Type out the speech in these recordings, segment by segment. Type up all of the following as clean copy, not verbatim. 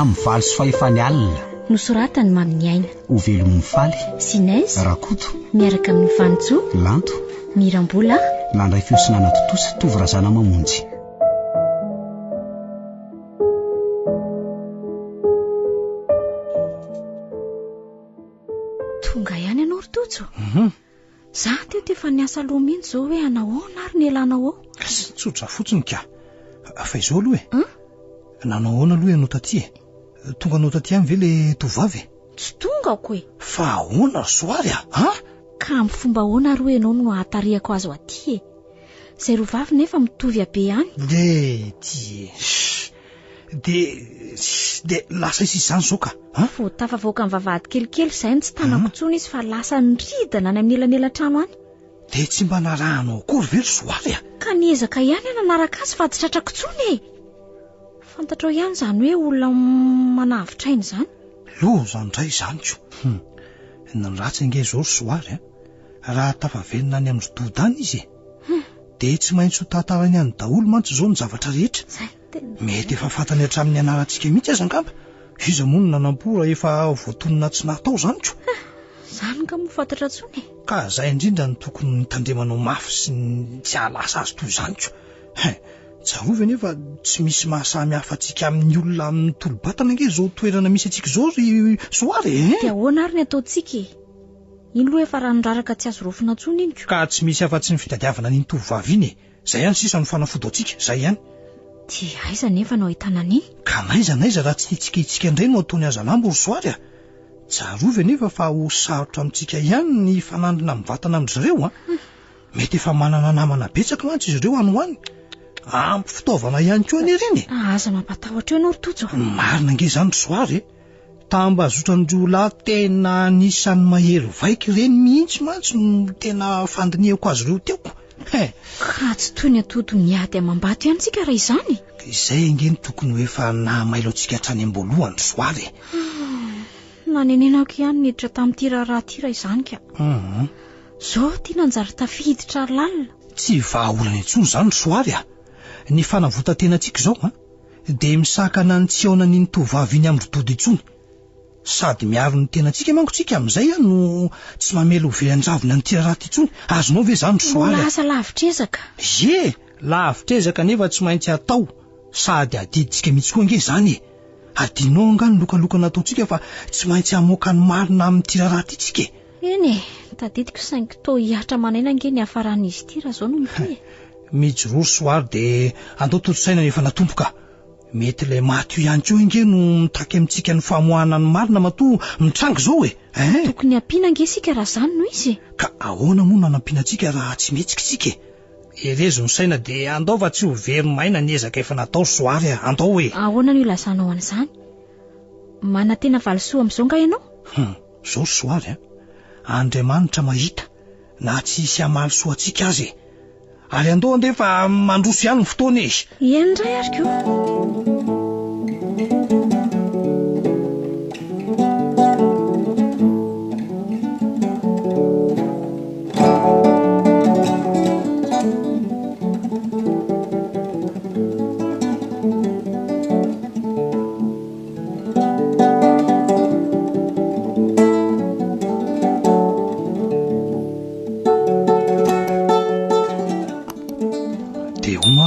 Mivaly sy fahefany alina. Nosoratany Mamy Aina. Ho velom'ny mifaly. Sinez. Rakoto. Miaraka amin'ny Vanjo. Lanto. Mirambola. Landray fiosinana totosa tovorazana mamonjy. Tonga ihany ianao Rotojo. Za teo tefa niasa aloha mihitsy zao hoe anahoana ary ny elanao. Tsotra fotsiny ka. Fa izao aloha nanao ahoana aloha ianao taty tonga anao taty any ve le tovavy? Tsy tonga ko e. Fa ahoana soary Ka amin'ny fomba ahoana ro ianao no ahatariako azo aty e. Zay rovavy nefa mitovy abe ihany. Le ty de lasa isy izany zao ka. Fo tafavoaka amin'ny vavahady kelikely izay tsy tanako tsony izy fa lasa niridana any amin'ny elanelan-trano any. De tsy mba narahanao akory ve soary Ka niezaka ihany nanaraka azy fa tsy tratrako tsony e. Fantatrao ihany zany hoe olona manavitrainy zany. Loza ndray izany ko. Ny ratsy ange zao soary raha tafavelona any amin'ny dodany izy de tsy maintsy ho tantarany any daholo mantsy zao ny zavatra rehetra. Mety efa fantany hatramin'ny anarantsika mihitsy aza angamba. Izy moa nanam-pora efa voatonona tsy natao zany ko. Zany ka mo fantatra tsony. Ka zay indrindra ny tokony nitandremanao mafy sy tsy halasa azy toy izany ko. Tsarovy nefa tsy misy mahasamy hafa atsika amin'ny olona amin'ny tolobatana ange zao toerana misy atsika zao ry soary Dia ahoana ary ny ataotsika e? Iny loha efa raha niraraka tsy azo rofina tsony iny ko. Ka tsy misy afa-tsy ny fitadiavana n'iny tovavy iny zay ihany sisa ny fanafody atsika zay ihany. Dia aiza nefa no ahitana an'iny? Ka naiza raha tsy itsika indray no ataony aza lambo ry soary Tsarovy nefa fa ho sarotra amintsika ihany ny fanandrina amin'ny vatana amin'izareo Mety efa manana namana betsaka mantsy izy ireo any ho any. Ampy fitaovana ihany koa any ireny. Aza mampatahotra ianao Rotojo. Marina ange izany soary tambazotran'ireo lahy tena anisan'ny mahery vaika ireny mihitsy mantsy no tena fandinihako azy ireo teoko. Ka tsy toy ny atoto niady amam-bato ihany tsika raha izany. Izay ange ny tokony ho efa nahamailo antsika hatrany am-boalohany soary. Nanenenako ihany niditra tamin'ity raharaha ity raha izany ka. Zao tia nanjary tafiditra lalina. Tsy vahaolana intsony izany soary Ny fanavotan-tena antsika zao de misakana ny tsy aona n'iny tovavy iny amin'ny rododo intsony. Sady miaro ny tena antsika manko tsika amin'izay no tsy mamela ho vean-javona ny tira raty intsony. Azonao ve izany soary? Lasa lavitrezaka. Lavitrezaka nefa tsy maintsy atao. Sady adiditsika mihitsy koa ange izany Adinao angano lokaloka nataotsika fa tsy maintsy hamoaka ny marina amin'ny tira raty itsika. Eny tadidiko saingy to hiatra manaina ange ny afaran'izy ity raha zao no mity. Mijoro soary de andao toto-saina efa natompoka. Mety ilay maty ihany koa ange no mitaky amintsika ny famoahana ny marina matoa mitrango zao Tokony ampiana ange sika raha zany no izy. Ka ahoana moa nanampiana antsika raha tsy metsika Erezo ny saina de andao fa tsy ho very maina niezaka efa natao soary andao Ahoana no ilazanao an'izany? Mana tena valisoa amin'izao nga ianao? Zao soary Andriamanitra mahita na tsy hisy hamaly soa antsika azy ary andao andefa mandroso ihany ny fotoana izy. Indray ary ko.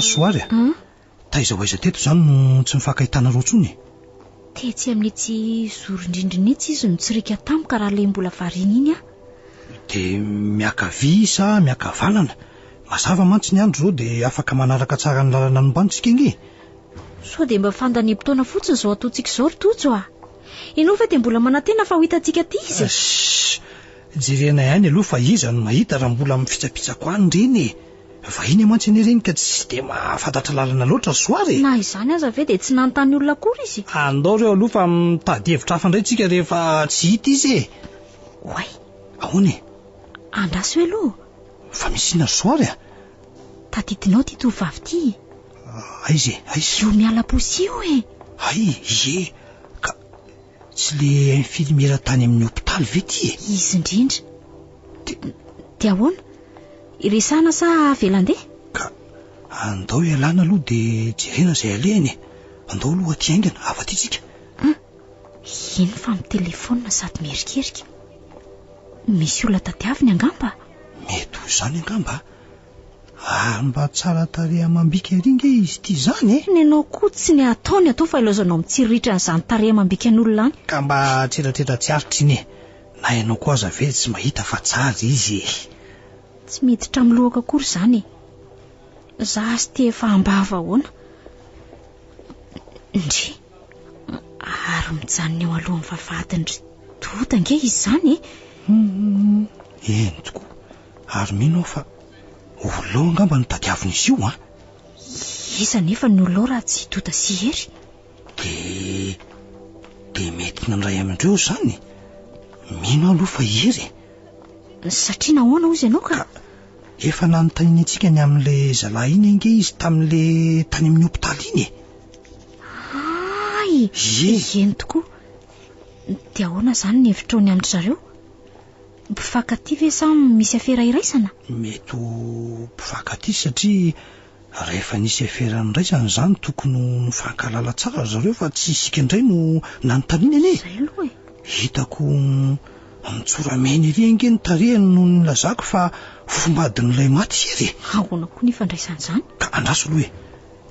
Soary taiza hoaiza teto zany no tsy mifankahitana rotsony. Tetsy amin'ity zorindrindrina itsy izy no tsirika tampoka raha le mbola variana iny De miakavy sa miakavalana mazava mantsy ny andro zao de afaka manaraka tsara ny lalana nombantsika ingy. So de mba fandanimpotoana fotsiny zao ataotsika zao Rotojo Ianao ve de mbola manantena fa ho hitantsika ty izy? Jerena ihany aloha fa iza no mahita raha mbola mifitsapitsako any reny Vahiny mantsy any reny ka tsy de mahafantatra lalana loatra soary Na izany aza ve de tsy nanontany olona akory izy? Andao reo aloha fa mitady hevitra hafa indray tsika rehefa tsy hita izy Oay Ahoana Andraso aloha Fa misy ina soary Tadidinao ty tovavy ty Aiza Io miala-posy io Ai ka tsy le infirmiera tany amin'ny hôpitaly ve ty Izy indrindra De ahoana Iresana sa avelandeha? Ka andao ialana aloha de jerena zay alehany Andao aloha aty aingana afa ty tsika Iny fa mitelefona sady mierikerika. Misy olona tadiaviny angamba. Mety ho izany angamba. Ary mba tsara tarehy amam-bika ery nge izy ity zany Ny anao koa tsy ny ataony atao fa ilazanao mitsiritra n'izany tarehy amam-bika n'olona any. ka mba tretretra tsy aritra iny na ianao koa aza ve tsy mahita fa tsara izy. Tsy miditra amin'ny lohako akory izany. Zaho sy te efa hambava ahoana. Ndry ary mijanona eo alohan'ny vavahadiny ry tota nge izy izany. Eny tokoa. Ary mino aho fa olao angamba no tadiavina izy io Iza nefa ny olao raha tsy tota sy hery. de mety nandray amindreo zany. Mino aloha fa hery. Satria nahoana hozy ianao ka? Efa nanontaniana antsika ny amin'le zalahy iny nge izy tamin'le tany amin'ny hopitaly iny. Ay, eny tokoa. Dia ahoana izany ny hevitrao ny amin'ny zareo? Mpifankatia ve sa misy afera iraisana? Mety ho mpifankatia satria rehefa nisy afera niraisana izany tokony nifankalala tsara zareo fa tsy isika indray no nanontaniana anie. Izay aloha Hitako mitsoramena ery nge ny tarehany no nilazako fa fombadin'ilay maty ery. Ahoana koa ny fandraisana izany? Ka andraso aloha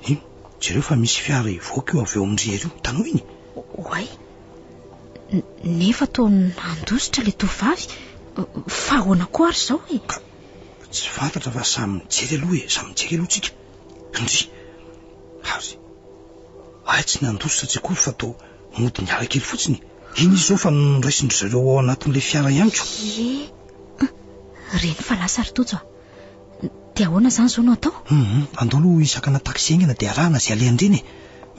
ino jereo fa misy fiara ivoaka io avy eo amin'ny ry tanao iny. Oay, nefa tao nandositra le tovavy. Fa ahoana koa ary izao Ka tsy fantatra fa samy mijery aloha samy mijery aloha tsika. Ndry ary tsy nandositra tsy akory fa tao mody niara kely fotsiny. Iny izy zao fa niraisindry zareo ao anatin'ilay fiara ihany ko. Reny fa lasa ry tojo. Dia ahoana izany zao no atao? Andao aloha isakana taksi engana dia arahana izay alehan'ireny.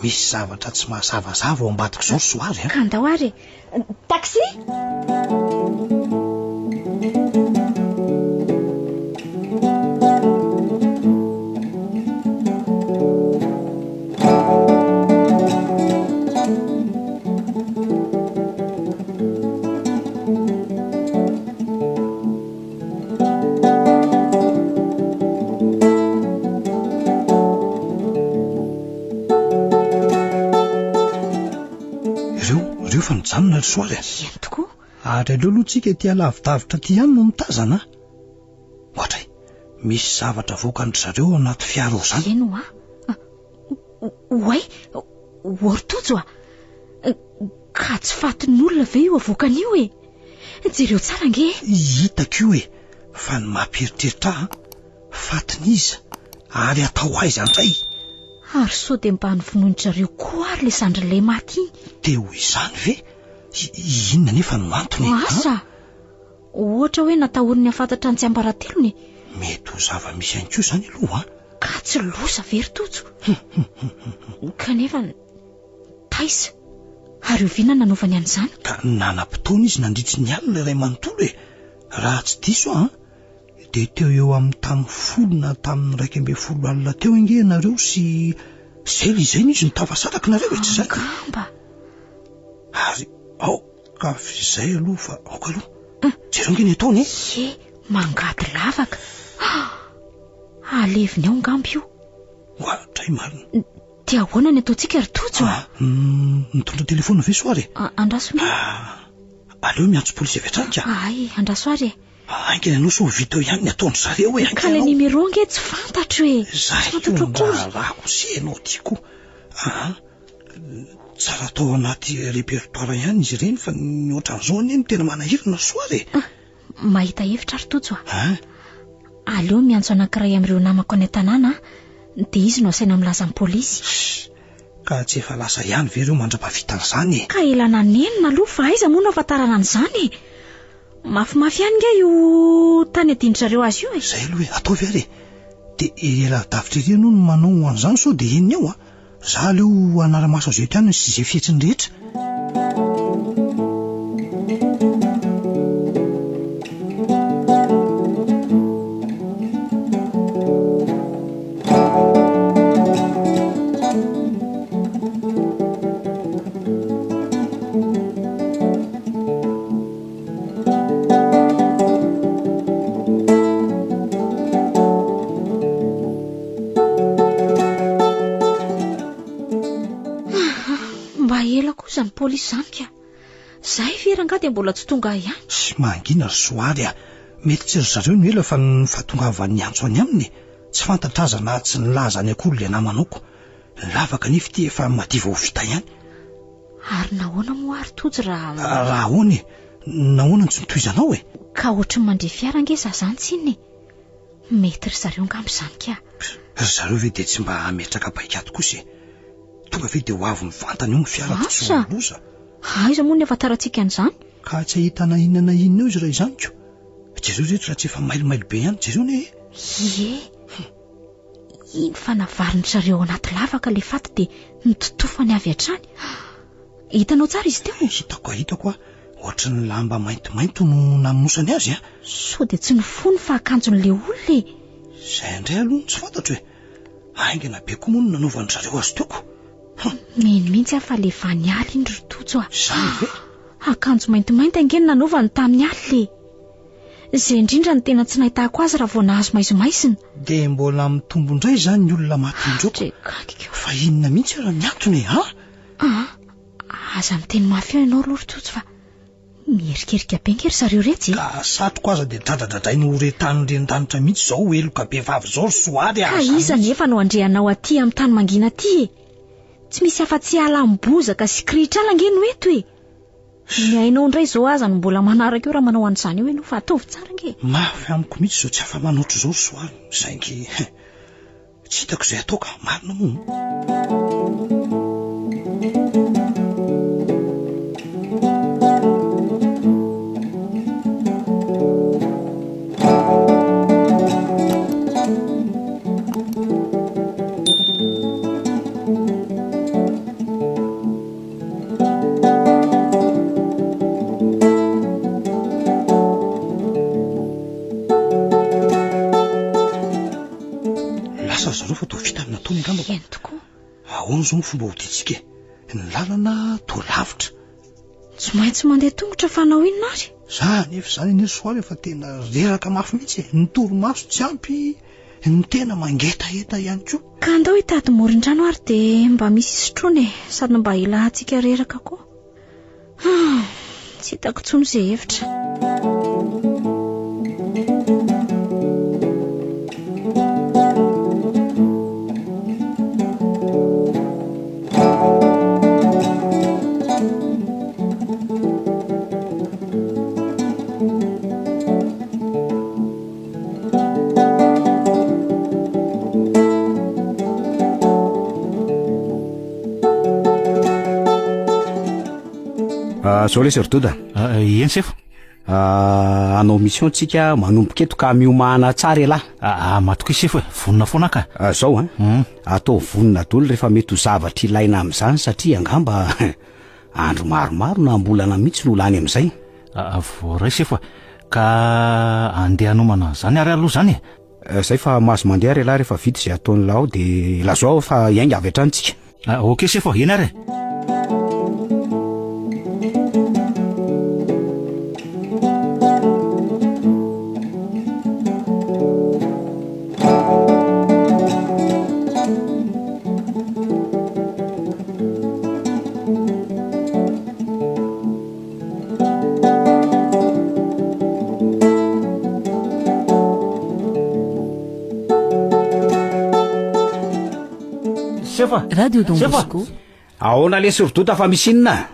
Misy zavatra tsy mahazavazava ao ambadika zao ry soary. Ka andao ary. Taxi! Ireo fa nijanona ry soary. Eny tokoa. Ary aleo aloha tsika ety alavidavitra ty ihany no mitazana. Ohatra misy zavatra voakandry zareo anaty fiara ao izany. Eny ho Oay, ortojo ka tsy fatin'olona ve io avoakan'io jereo tsara nge. Hitako io fa ny mamperitreritra fatin'iza ary atao aiza andray. Ary sao dia mba nyvonoiny zareo koa ary le sandrin'ilay maty iny. Teo izany ve? Inona nefa no antony? Asa ohatra hoe natahoriny hafantatra ny tsy ambaratelony. Mety ho zava-misy ihany koa izany aloha Ka tsy losa very tojo. Kanefa taisa ary oviana nanaovany an'izany. Ka nanam-potoana izy nandritry ny alina iray manontolo raha tsy diso dia teo eo amin'ny tamin'ny 10 na tamin'ny 12 alina teo inge nareo sy sely izay izy nitafasaraka nareo tsy zay Angamba. ary ka izay aloha fa aoka aloha jereo nge ny ataony mangady lavaka. Aleviny ao ngamby io. Ohatray marina. Dia ahoana ny ataontsika ry tojo? Nitondra telefona ve soary? Andraso mi. Aleo miantso polisy avy hatrany ka. Ay, andraso ary. Aingina anao so vita eo ihany ny ataony zareo Ka le nimero nge tsy fantatro Zay io narako sy enao tiako. Tsara atao anaty repertoire ihany izy ireny fa ny ohatran'izao anie no tena manahirana soary. Mahita hevitra ry tojo aleo miantso anankiray amin'ireo namako any an-tanàna dia izy no asaina milaza ny polisy. Ka tsy efa lasa ihany ve ireo mandra-pahavita an'izany Ka elana nenina aloha fa aiza moa no ahafantarana an'izany. Mafimafy ihany nge io tany adindry-zareo azy io Zay aloha ataovy ary dia ela davitra ery no manao an'izany sao dia eniny eo za aleo anara-maso azo eto ihany sy izay fihetsiny rehetra. Mba ela kosa ny polisy izany ka. firanga dia mbola tsy tonga ihany. Sy mangina ry Soary mety tsy ry zareo ny ela fa ny fahatongavan'ny antso any aminy tsy fantatraza na tsy nilaza any akory le namanoko. Lavaka nefa ity efa madiva ho vita ihany. Ary nahoana moa ary tojo raha ahoana nahoana tsy mitohizanao ka ohatry ny mandre fiarangeza zany tsiny mety ry zareo ngamb'izany ka. Ry zareo ve dia tsy mba ametraka paikato kosa tonga ve dia ho avy mivantana io ny fiara loza. Aiza moa ny afantarantsika an'izany? Ka tsy ahitana inona eo izy raha izaniko. Jereo rehetra raha tsy efa mailomailo be ihany jereo ne. Iny fanavariny zareo anaty lavaka le faty dia nitotofany avy hatrany. Hitanao tsara izy teo? Hitako ohatry ny lamba maintimainty no nanosany azy so dia tsy nifony fa akanjon'le olona Izay indray aloha tsy fantatro aingana be koa moa no nanaovany zareo azy teoko. Mino mihitsy fa le vanialy iny ry tojo Izany ve? Akanjo maintimainty angeny nanaovany tamin'ny aly izay indrindra ny tena tsy nahitako azy raha vao nahazo maizomaizina. Dia mbola mitombo indray izany ny olona matindroko. Fa inona mihitsy raha ny antony aza miteny mafy ianao aloha ry tojo fa mierikerika be ngery zareo retsy. Ka satroko aza dia dradradradray ny horetany rendanitra mihitsy izao eloka be vavy izao ry Soary ka iza nefa no andreanao aty amin'ny tany mangina aty tsy misy afa-tsy ala ambozaka sy kirihitra ala angeny eto ny hainao indray izao aza no mbola manaraka eo raha manao an'izany eo ianao fa ataovy tsara nge. Mafy amiko mihitsy izao tsy afa manoatra izao ry Soary saingy tsy hitako izay ataoka marina moa. Ahoana izao ny fomba hoditsika ny lalana to lavitra. Tsy maintsy mandeha tongotra fanao inona ary? Zany efa izany iny Soary efa tena reraka mafy mihitsy ny toromaso tsy ampy ny tena mangetaeta ihany koa. Ka andao hitady morin-drano ary dia mba misy sotroina sady mba ilahantsika reraka koa. Tsy hitako intsony izay hevitra. Zao le Serdoda. Eny sefo. Anao mission tsika manomboka eto ka miomana tsara ilahy. Matoky sefo vonona foana ka. Zao atao vonona daholo rehefa mety ho zavatra ilaina amin'izany satria angamba andro maromaro na mbolana mihitsy no lany amin'izay. Voray sefo ka andeha hanomana zany ary aloha zany zay fa mahazo mandeha ary ilahy rehefa vita izay ataony lao dia lazao fa iainga avy hatrany tsika. Ok sefo eny ary. Radio Don Bosco. Ahoana le Serdoda fa misy inona?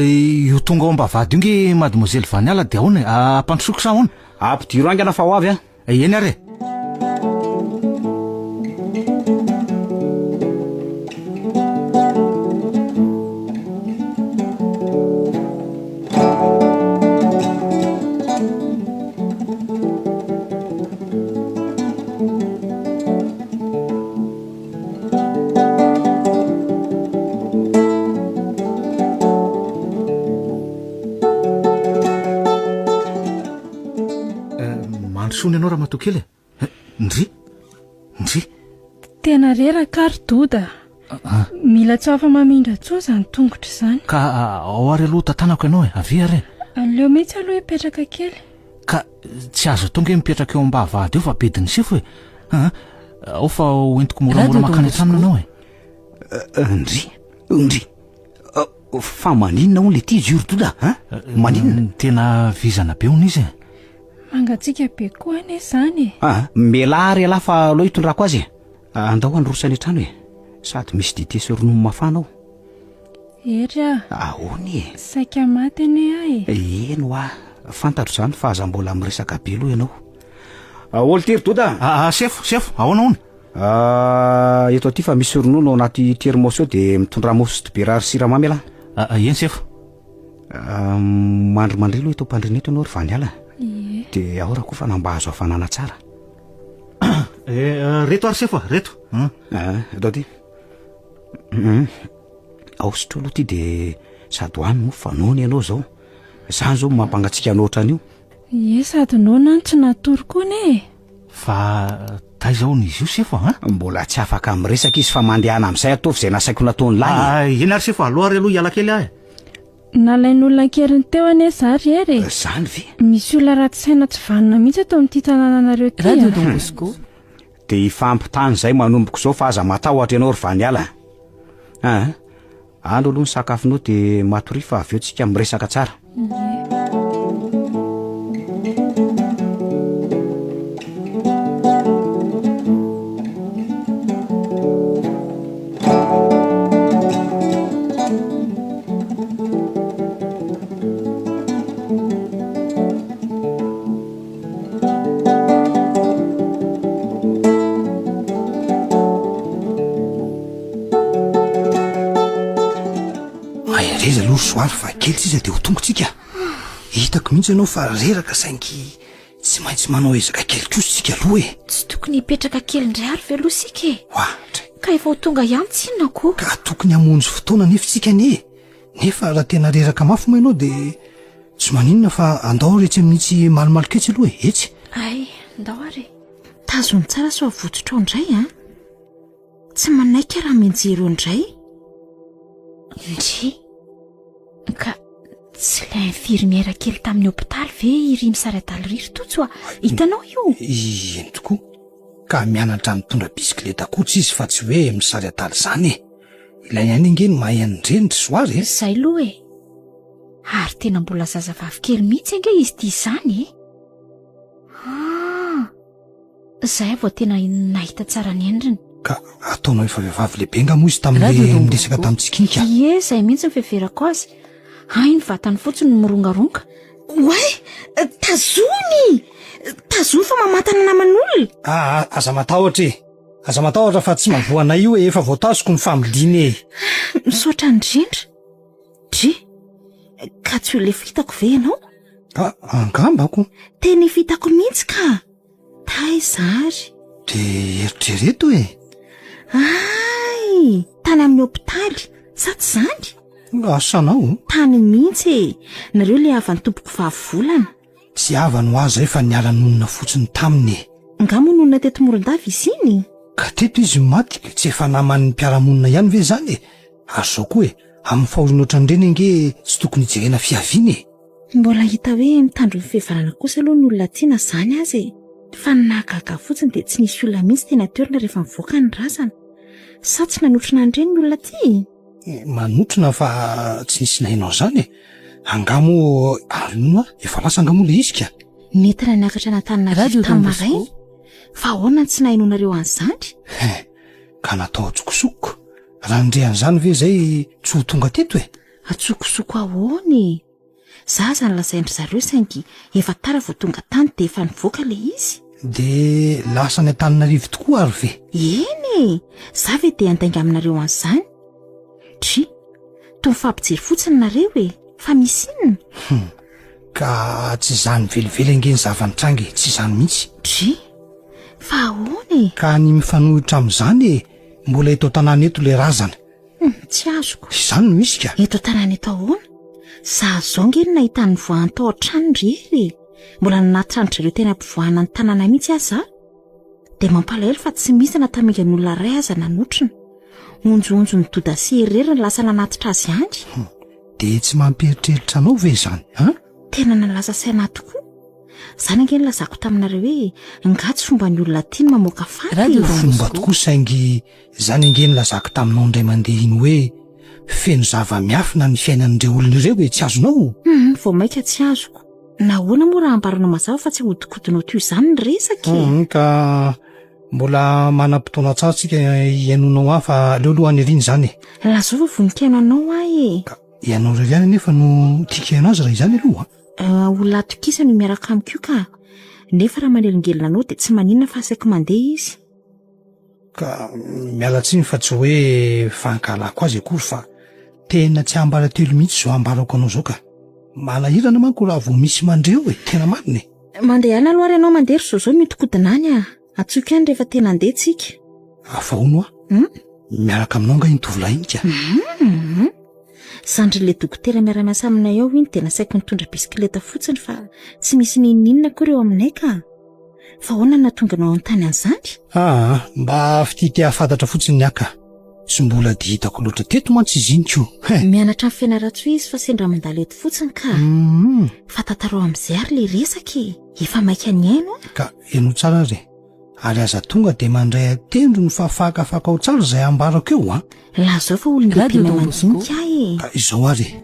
Io tonga ao ambavady io nge mademoiselle Vaniala dia ahoana ampandrosoko sa ahoana? Ampidiro angana fa ho avy eny ary. Sony ianao raha matokely ndry tena reraka ary doda mila tsy afa mamindra tsoa zany tongotra izany ka ao ary aloha tantanako ianao avy ary aleo mihitsy aloha hipetraka kely ka tsy azo tonga mipetraka eo ambavady eo fa bediny sefo ao fa hoentiko moramora makany antranona anao ndry fa maninona hono le ty juro Doda maninona Tena vizana be hono izy. Mangatsika be koa ane zany melary ala fa aloha hitondrako azy andao androsany trano e sady misy dite sy ronono mafana ao. Ery ahony saika maty ane eno fantatro zany fa aza mbola miresaka be aloha ianao. Olo tery Doda. Sefo ahoana hono? Eto aty fa misy ronono ao anaty termos eo de mitondra mosy dibera siramamy ala. Eny sefo. Mandry aloha itao mpandrineto ianao ry Vaniala. De ahora koa fa nambahazo hafanana tsara. Reto ary sefo reto. Eto aty. Aositro aloha ty de sady hoany mo fanony ianao zao. Zany zao mampangatsika anao io. Sady nona tsy natory koa ne. Fa taiza hono izy io sefo Mbola tsy afaka miresaka izy fa mandehana amin'izay ataovy izay nasaiko nataony lahy. Eny ary sefo aloha ary aloha hiala kely Nalain'olona keriny teo ane zary ery. Zany ve? Misy olona ratsy saina tsy vanona mihitsy atao amin'ity tanànanareo ty. Radio Don Bosco. De ifampitany zay manomboko zao fa aza matahotra ianao ry Vaniala. Andro aloha ny sakafonao de matory fa avy eo tsika miresaka tsara. Reza aloha soary fa kely sisa de ho tongotsika. Hitako mihitsy ianao fa reraka saingy tsy maintsy manao ezaka kely kosa sika aloha Tsy tokony hipetraka kely indray ary ve aloha sika Ka efa ho tonga ihany tsinona ka tokony hamonjy fotoana nefa sika nefa raha tena reraka mafy moa ianao de tsy maninona fa andao rehetra mihitsy malimaloketsy aloha etsy. Ay, ndao ary. Tazony tsara so avototra indray Tsy manaiky raha menjero indray. Indri. Ka tsy ilay infirmiera kely tamin'ny hôpitaly ve iry misaradaly riry totso hitanao io? Eny tokoa. Ka mianatra mitondra bisikileta kotsy izy fa tsy hoe misary adaly zany Ilay ihany ingeny mahay andrendry soary Zay aloha Ary tena mbola zazavavy kely mihitsy ange izy ty izany Zay vao tena nahita tsara ny endriny. Ka ataonao efa vehivavy lehibe nga moa izy tamin'le miresaka tamintsika. Zay mihitsy ny fiheverako azy. Ny vatany fotsiny mirongaronga. Tazony fa mamatana naman'olona. Aza matahotra fa tsy mavoanay io efa voatazoko ny familiny Misaotra indrindra. Ka tsy ho le fitako ve ianao? Angambako. Teny fitako mihitsy ka. Taizary. De eritrereto tany amin'ny hôpitaly. Sa tsy zany? Asanao? Tany mihitsy nareo le avy ny tompoko vahavolana. Tsy avany ho aza efa niala nonona fotsiny taminy. Ngamo nonona teto Morondava izy iny. Ka teto izy maty tsy efa naman'ny mpiaramonina ihany ve zany Azo koa amin'ny fahorina ohatran'ireny ange tsy tokony hijerena fiaviany Mbola hita hoe mitandro ny fihavanana kosa aloha ny olona tiana zany azy Fa nahagaga fotsiny de tsy nisy olona mihitsy tena toerana rehefa mivoaka ny razana. Sa tsy nanotrona an'ireny ny olona ty? Manotrona fa tsy nisy nahinao zany Angamo alona efa lasa angamo le izy ka. Netana niakatra natanina tamin'ny maray. Fa ahoana tsy nahinonareo an'izany? Ka natao tsokosoko. Raha ndrean'izany ve zay tsy ho tonga teto Atsokosoko ahoany? Zaza nalazaindry zareo saingy efa tara vao tonga tany de efa nivoaka le izy. De lasa ny Antananarivo tokoa ary ve? Eny za ve de andainga aminareo an'izany. Toa mifampijery fotsiny nareo fa misy inona? Ka tsy zany velively angeny zavantrangy tsy zany mihitsy. Fa ahoana Ka ny mifanohitra amin'izany mbola eto tanàna eto le razana. Tsy azoko. Izany no misy ka. Eto tanàna eto ahoana? Za zao ngeny nahita ny voantao an-trano rery. Mbola nanatrandry ireo tena mpivoahana ny tanàna mihitsy aza. De mampalahelo fa tsy misy natamika ny olona ray aza nanotrona. Onjonjo ny Doda sy Herera lasa nanatitra azy ihany. De tsy mamperitreritra anao ve zany Tena nalaza saina tokoa. Zany angeny lazako taminareo hoe ngatsy fomba ny olona tiany mamoaka faty. Fomba tokoa saingy zany angeny lazako taminao indray mandeha iny hoe feno zava-miafina ny fiainan'ireo olona ireo hoe tsy azonao. Vao maika tsy azoko. Nahoana moa raha ambaranao mazava fa tsy hodikodinao toy izany ny resaka. Ka mbola manam-potoana tsara tsika ianonao fa aleo aloha any ariana izany. Lazao fa voninkaino anao ahy. Ka ianao iray ihany nefa no tika anazy raha izany aloha. Olona atokisa no miaraka amiko ka nefa raha manelingelina anao dia tsy maninona fa asaiko mandeha izy. Ka miala tsiny fa tsy hoe fankalako azy akory fa tena tsy ambara telo mihitsy zao ambarako anao zao ka manahirana manko raha vao misy mandreo tena mariny. Mandeha ihany aloha ary ianao mandeha ry zao mitokodina any atsoika any rehefa tena andeha tsika. Afahono miaraka aminao nga iny tovolahy iny ka. Sandry le dokotera miara-miasa aminay ao iny dia nasaiko nitondra bisikileta fotsiny fa tsy misy ninina akory eo aminay ka. Fa ahoana nahatonga anao an-tany an'izany? Mba fitity hafantatra fotsiny ny aka. Tsy mbola dihitako loatra teto mantsy izy iny ko. Mianatra amin'ny fianaratsoa izy fa sendra mandalo eto fotsiny ka. Fa tantarao amin'izay ary le resaka efa maika ny aino. Ka eno tsara re. Ary aza tonga dia mandray atendro ny fafakafaka ao tsara izay ambarako eo Lazao fa olon-dehibe mamanjinika Ka izao ary.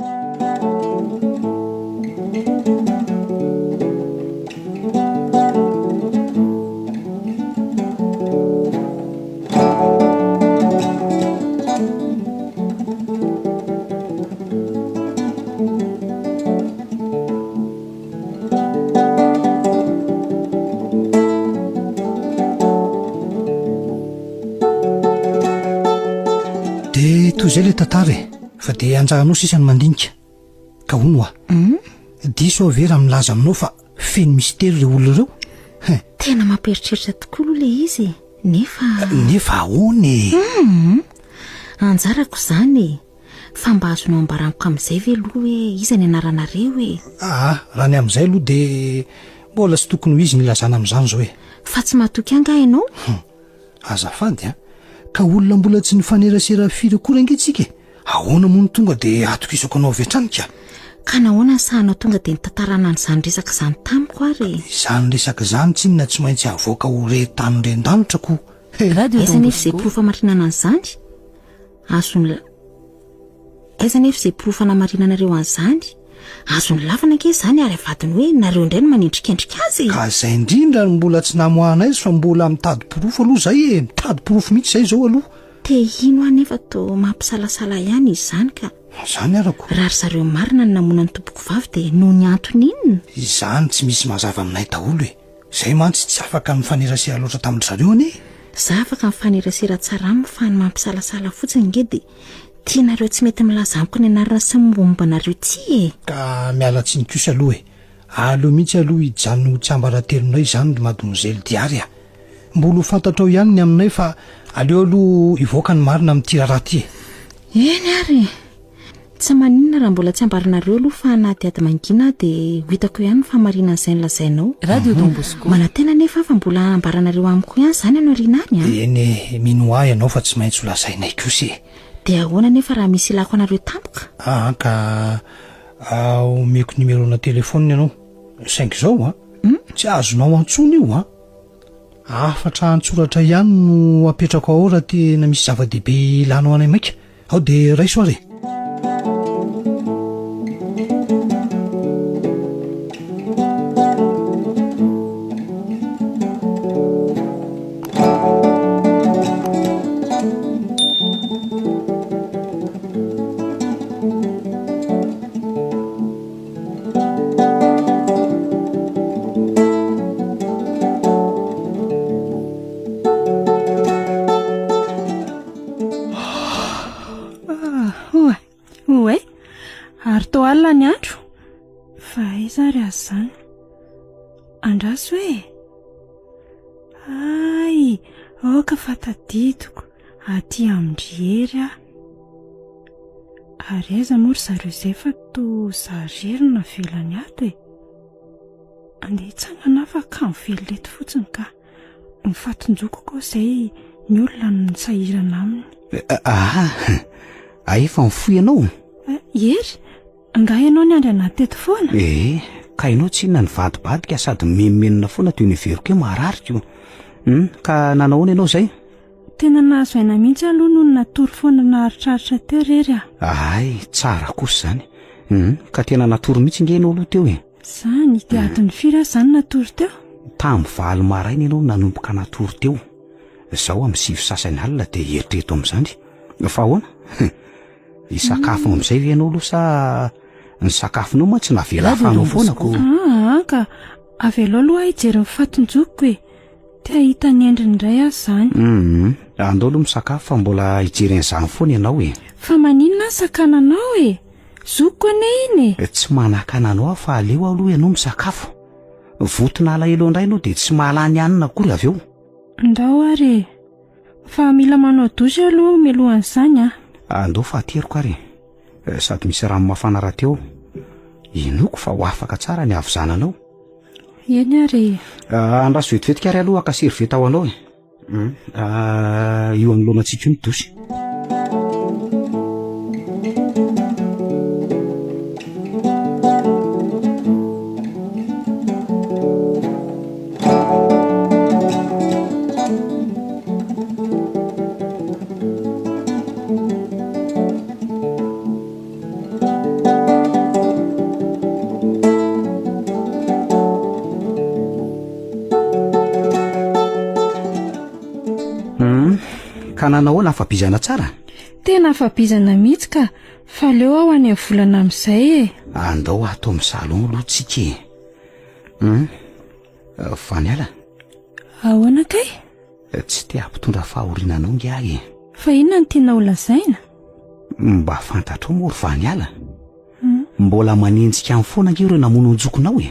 Zay le tantara fa dia anjaranao sisa ny mandinika ka hono diso avy raha milaza aminao fa feno mistera ireo olona ireo. Tena mamperitreritra tokoa aloha le izy nefa ahoany anjarako izany fa mba azonao ambaraniko amin'izay ve aloha hoe iza ny anaranareo raha ny amin'izay aloha dia mbola tsy tokony ho izy nilazana amin'izany zao fa tsy mahatoky anga ianao azafady ka olona mbola tsy nifanerasera firy kory angentsika ahoana moa ny tonga dia atokisako anao avy hatrany ka nahoana ny sahanao tonga dia nitantarana n'izany resaka izany tamiko ary izany resaka izany tsy inona tsy maintsy avoaka ho retany ren-danitra ko aiza nefa izay porofamarinana an'izany aiza nefa izay porofanaamarinanareo an'izany azony lavana anke izany ary avadiny hoe nareo indray no manendrikendrika azy ka izay indrindra no mbola tsy namoahana izy fa mbola mitady porofo aloha izay mitady porofo mihitsy izay zao aloha te ino aho nefa to mampisalasala ihany izy izany ka izany arako raha ry zareo marina ny namona ny tompoko vavy dia noho ny antony inona izany tsy misy mazava aminay daholo izay mantsy tsy afaka mifanerasera loatra tamin'ny zareo anie za afaka mifanerasera tsara aminy fa ny mampisalasala fotsiny nge dia tianareo tsy mety milaza amiko ny anarana sy mombamombanareo ty ka miala tsiny kosa aloha aleo mihitsy aloha hijanona tsy ambaratelonay izany ry mademoiselle Diary mbola ho fantatrao ihany ny aminay fa aleo aloha hivoaka ny marina amin'ity raha ty eny ary tsy maninona raha mbola tsy ambaranareo aloha fa nahadiady mangina dia ho hitako ihany famarinan'izay nylazainao radio Don Bosco manantena nefa fa mbola ambaranareo amiko ihany izany ianao riana any eny minoa ianao fa tsy maintsy ho lazainay kosa dia ahoana nefa raha misy ilako anareo tampoka ka omeko numerona telefônina ianao 5 zao tsy azonao antsony io afatra antsoratra ihany no apetrako ao raha tena misy zava-dehibe ilanao anay maika ao dia raiso ary Artoala ny andro fa iza ry azy zany andraso ay aoka fataditoko aty amindry ary aiza mory zareo izay fa to zarerina velany ato andeha hitsangana fa ka mivelleto fotsiny ka mifatonjoko koa izay ny olona no nisahirana aminy efa mifoy ianao ery nga ianao ny andry anaty teto foana ka ianao tsy inona ny vadibadika sady menomenona foana toy ny veriko hoe maharariko ka nanahoana ianao izay Tena nahazo aina mihitsy aloha noho natory foana naharitraritra teo rery Ay, tsara kosa zany. Ka tena natory mihitsy ngena olo teo Zany dia adiny firy zany natory teo? Tamin'ny valo maraina ianao nanomboka natory teo. Zaho amin'ny 7 sasany alina dia eritreto amin'izany. Fa ahoana? Isakafo amin'izay ve ianao aloha sa ny sakafonao ma tsy navela afanao foana ko? Ka avela aloha hijery mifatonjoko te hahita ny endriny indray zany. Andao aloha misakafo fa mbola hijery an'izany foana ianao Fa maninona sakananao Zoko ane iny Tsy manakana anao fa aleo aloha ianao misakafo. Votona alahelo indray ianao dia tsy mahalany hanina akory avy eo. Ndao ary fa mila manao dosy aloha mialohan'izany Andao fahateriko ary. Sady misy rano mafana raha teo. Inoko fa ho afaka tsara ny avy zananao. Eny ary. Andraso vetivetika ary aloha akasiry veta ho anao io anoloanantsika ny dosy. Ka nanao nafabizana tsara? Tena afabizana mihitsy ka fa leo aho any amin'ny volana amin'izay Andao ato amin'ny salon aloha tsika fa niala. Ahoana kay? Tsy te hampitondra fahorinanao ngiahy. Fa inona no tiana ho lazaina? Mba fantatro moa fa niala. Mbola manenjika amin'ny foana nge ireo namono anjokonao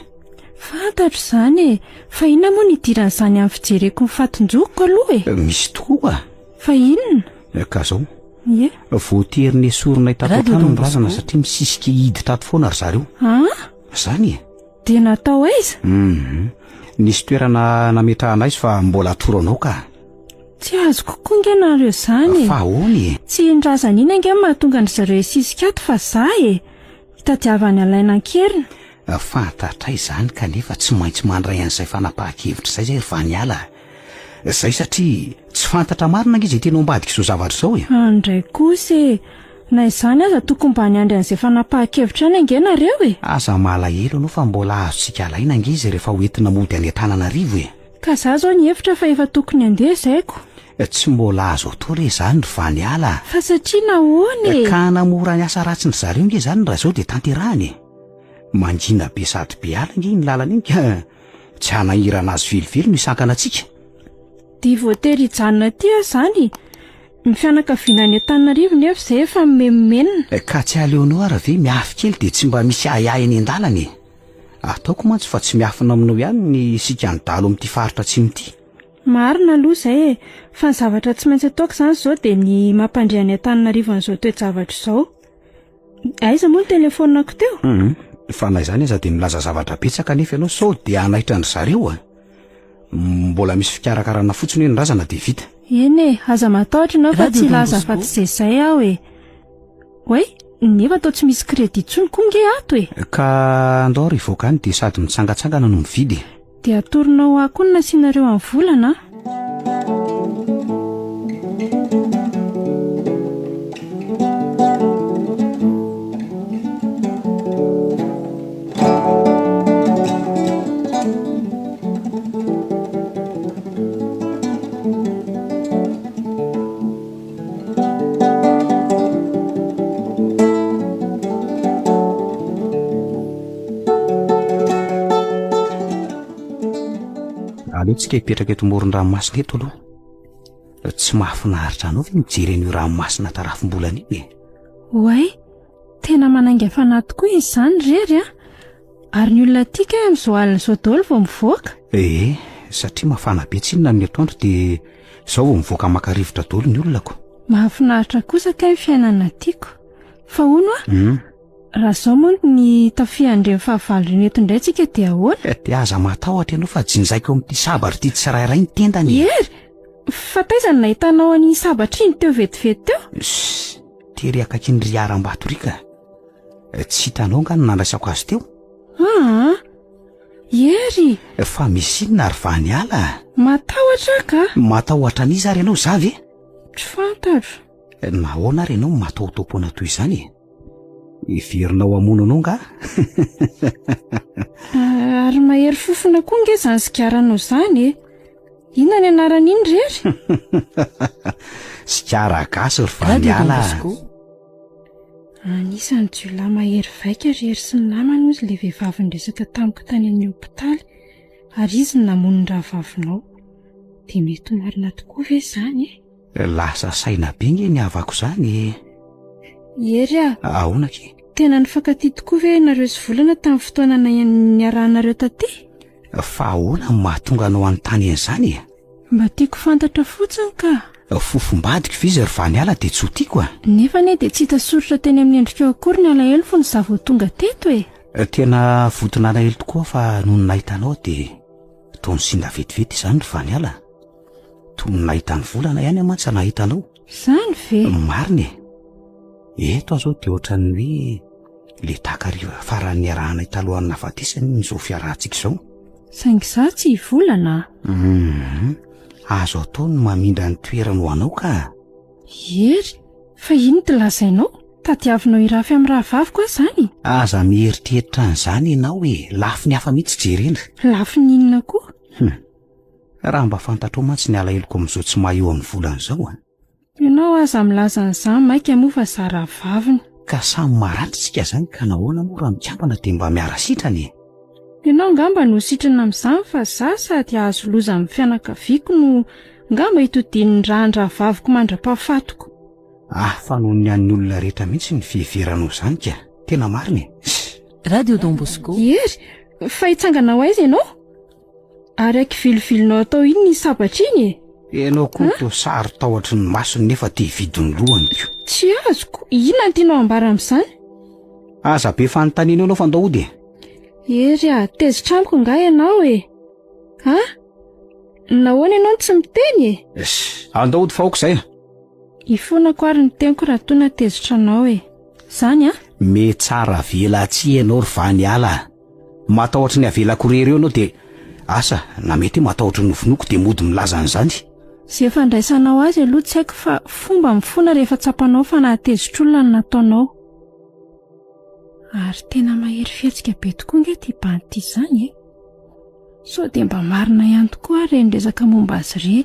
Fantatro izany fa inona moa ny idiran'izany amin'ny fijereko ny fatonjoko aloha Misy tokoa Fa inona? Ka zao Ie. voatery esorina itatatano ny razana satria misisika hiditra ato foana ry zareo. Zany dia natao aiza? Nisy toerana nametrahana izy fa mbola atoro anao ka. Tsy azo kokoa ngenareo izany Fa ahoany Tsy nrazana ina nge mahatonga ny zareo sisika ato fa zah hitadiavany alaina ankerina. Fantatra izany kanefa tsy maintsy mandray an'izay fanapahan-kevitra izay zay fa niala. Zay satria tsy fantatra marina nge izay tena ambadika izao zavatra izao Andray kosa na izany aza tokony mba niandry an'izay fanapahan-kevitra any angenareo Aza malahelo anao fa mbola azontsika alaina nge izy rehefa hoentina mody any Antananarivo Ka zah zao ny hevitra fa efa tokony andeha zaiko. Tsy mbola azo atao re izany ry fa niala. Fa satria nahoany Ka namora ny asa ratsy ny zareo nge izany raha izao dia tanterahany. Mangina be sady be ala nge ny lalana iny ka tsy hanahirana azy velively no isankana antsika. Dia voatery hijanona aty zany ny fianakaviana any Antananarivo nefa izay efa memenina. Ka tsy aleonao ara ve miafy kely dia tsy mba misy ahiahy any an-dalana Ataoko mantsy fa tsy miafina aminao ihany ny sika ny dalo amin'ity faritra atsimo ity. Marina aloha izay fa ny zavatra tsy maintsy ataoko izany izao dia ny mampandray any Antananarivo an'izao toe-javatra izao. Aiza moa ny telefonako teo? Fa na izany aza dia milaza zavatra betsaka nefa ianao sao dia anahitra ny zareo Mbola misy fikarakarana fotsiny hoe ny razana dia vita. Eny aza matahotra ianao fa tsy laza fa tsy izay aho Oay, nefa atao tsy misy crédit intsony koa nge ato Ka andao rivoaka any dia sady mitsangatsangana no mividy. Dia atoronao aho koa ny nasianareo amin'ny volana Aleotsika hipetraka eto moron-dranomasina eto aloha. Tsy mahafinaritra anao ve mijery an'io ranomasina tarafim-bolana iny Oay, tena manainga fanahy tokoa izy izany rery Ary ny olona tika amin'izao alina izao daholo vao mivoaka satria mafana be tsinona ny atoandro dia izao vao mivoaka maka rivotra daholo ny olonako. Mahafinaritra kosa kay ny fiainana tiako. Fa hono raha izao moa ny tafiandreny fahavalony eto indray tsika dia ahoana? Dia aza matahotra ianao fa jinjaiko amin'ity sabatra ity tsirairay ny tendany. Fa taizany nahitanao any sabatra iny teo vetivety teo? Tery akaiky ny riaram-batorika. Tsy hitanao nga ny nandraisako azy teo? Ery Fa misy inona ry va niala? Matahotra ka? Matahotra n'izy ary ianao za ve? Tsy fantatro. Nahoana ary ianao mataotaopona toy izany? Iverinao hamonanao nga? Ary mahery fofona koa nge izany sikaranao izany e. Inona ny anaran'iny rery? Sikara gasy ry Vaniala. Anisan'ny jiolahy mahery vaika rery sy ny namany ozy ilay vehivavy niresaka tamiko tany amin'ny hopitaly, ary izy ny namoniny rahavavinao. Dia mety ho marina tokoa ve izany e? Lasa saina be nge ny havako izany. Ery a, Ahoana ke? tena nifankatia tokoa ve nareo sy volana tamin'ny fotoana niarahanareo taty? Fa ahoana ny mahatonga anao anontany an'izany? Mba tiako fantatra fotsiny ka. Fofombadiko vizy ry Vaniala dia tsy ho tiako a. Nefa ne dia tsy hita soratra teny amin'ny endrika akory ny alahelo fo ny zavo tonga teto e. Tena vodina alahelo tokoa fa noho ny nahitanao dia toa ny sinda vetivety izany ry Vaniala. Toa ny nahita ny volana ihany mantsy nahitanao. Izany ve? Marina e. Eto aho zao dia ohatran'ny hoe le takariva farany niarahanay talohan'ny nahafatesany n'izao fiarahantsika izao. Saingy izaho tsy volana. Azo atao ny mamindra ny toerana ho anao ka. Ery, fa ino ty lazainao? Tadiavinao irafy amin'ny rahavaviko aho izany? Aza mieritreritra an'izany ianao hoe lafy ny hafa mihitsy jerena. Lafy ny inona koa? Raha mba fantatrao mantsy ny alahelo amin'izao tsy maheo amin'ny volana izao a. Ianao aza milaza an'izany maika moa fa izaho rahavaviny. Ka samy maranitsika izany ka nahoana moa raha mikambana dia mba miara sitrany. Ianao ngamba no sitrana amin'izany fa izaho sady azo loza amin'ny fianakaviako no ngamba hitodian'ny rahan-drahavaviko mandra-pahafatoko. Fa noho ny an'ny olona rehetra mihitsy ny fiheveranao izany ka. Tena marina. Radio Don Bosco. Ery, fa hitsanganao aiza ianao? Ary akivilovilonao atao iny ny sabatra iny e? Ianao koa toa sary tahotra ny masony nefa te hividy ny lohany ko. Tsy azoko, inona ny tianao ambara amin'izany? Aza be fanontaniana ianao fandaody e. Ery a, tezitra amiko nga ianao e. Nahoana ianao tsy miteny e? Andaody fa aoka izay. Ifonako ary ny teniko raha tona tezitra anao e. Izany a? Me tsara vela tsy ianao ry Vaniala. Matahotra ny avelako rery eo ianao dia asa na mety matahotra ny nofinoko dia mody milaza an'izany. Izay fandraisanao azy aloha tsy haiko fa fomba mifona rehefa tsapanao fa nahatezitr'olona no nataonao. Ary tena mahery fihetsika be tokoa nge ty banty izany e. So dia mba marina ihany tokoa ary ny resaka momba azy ireny.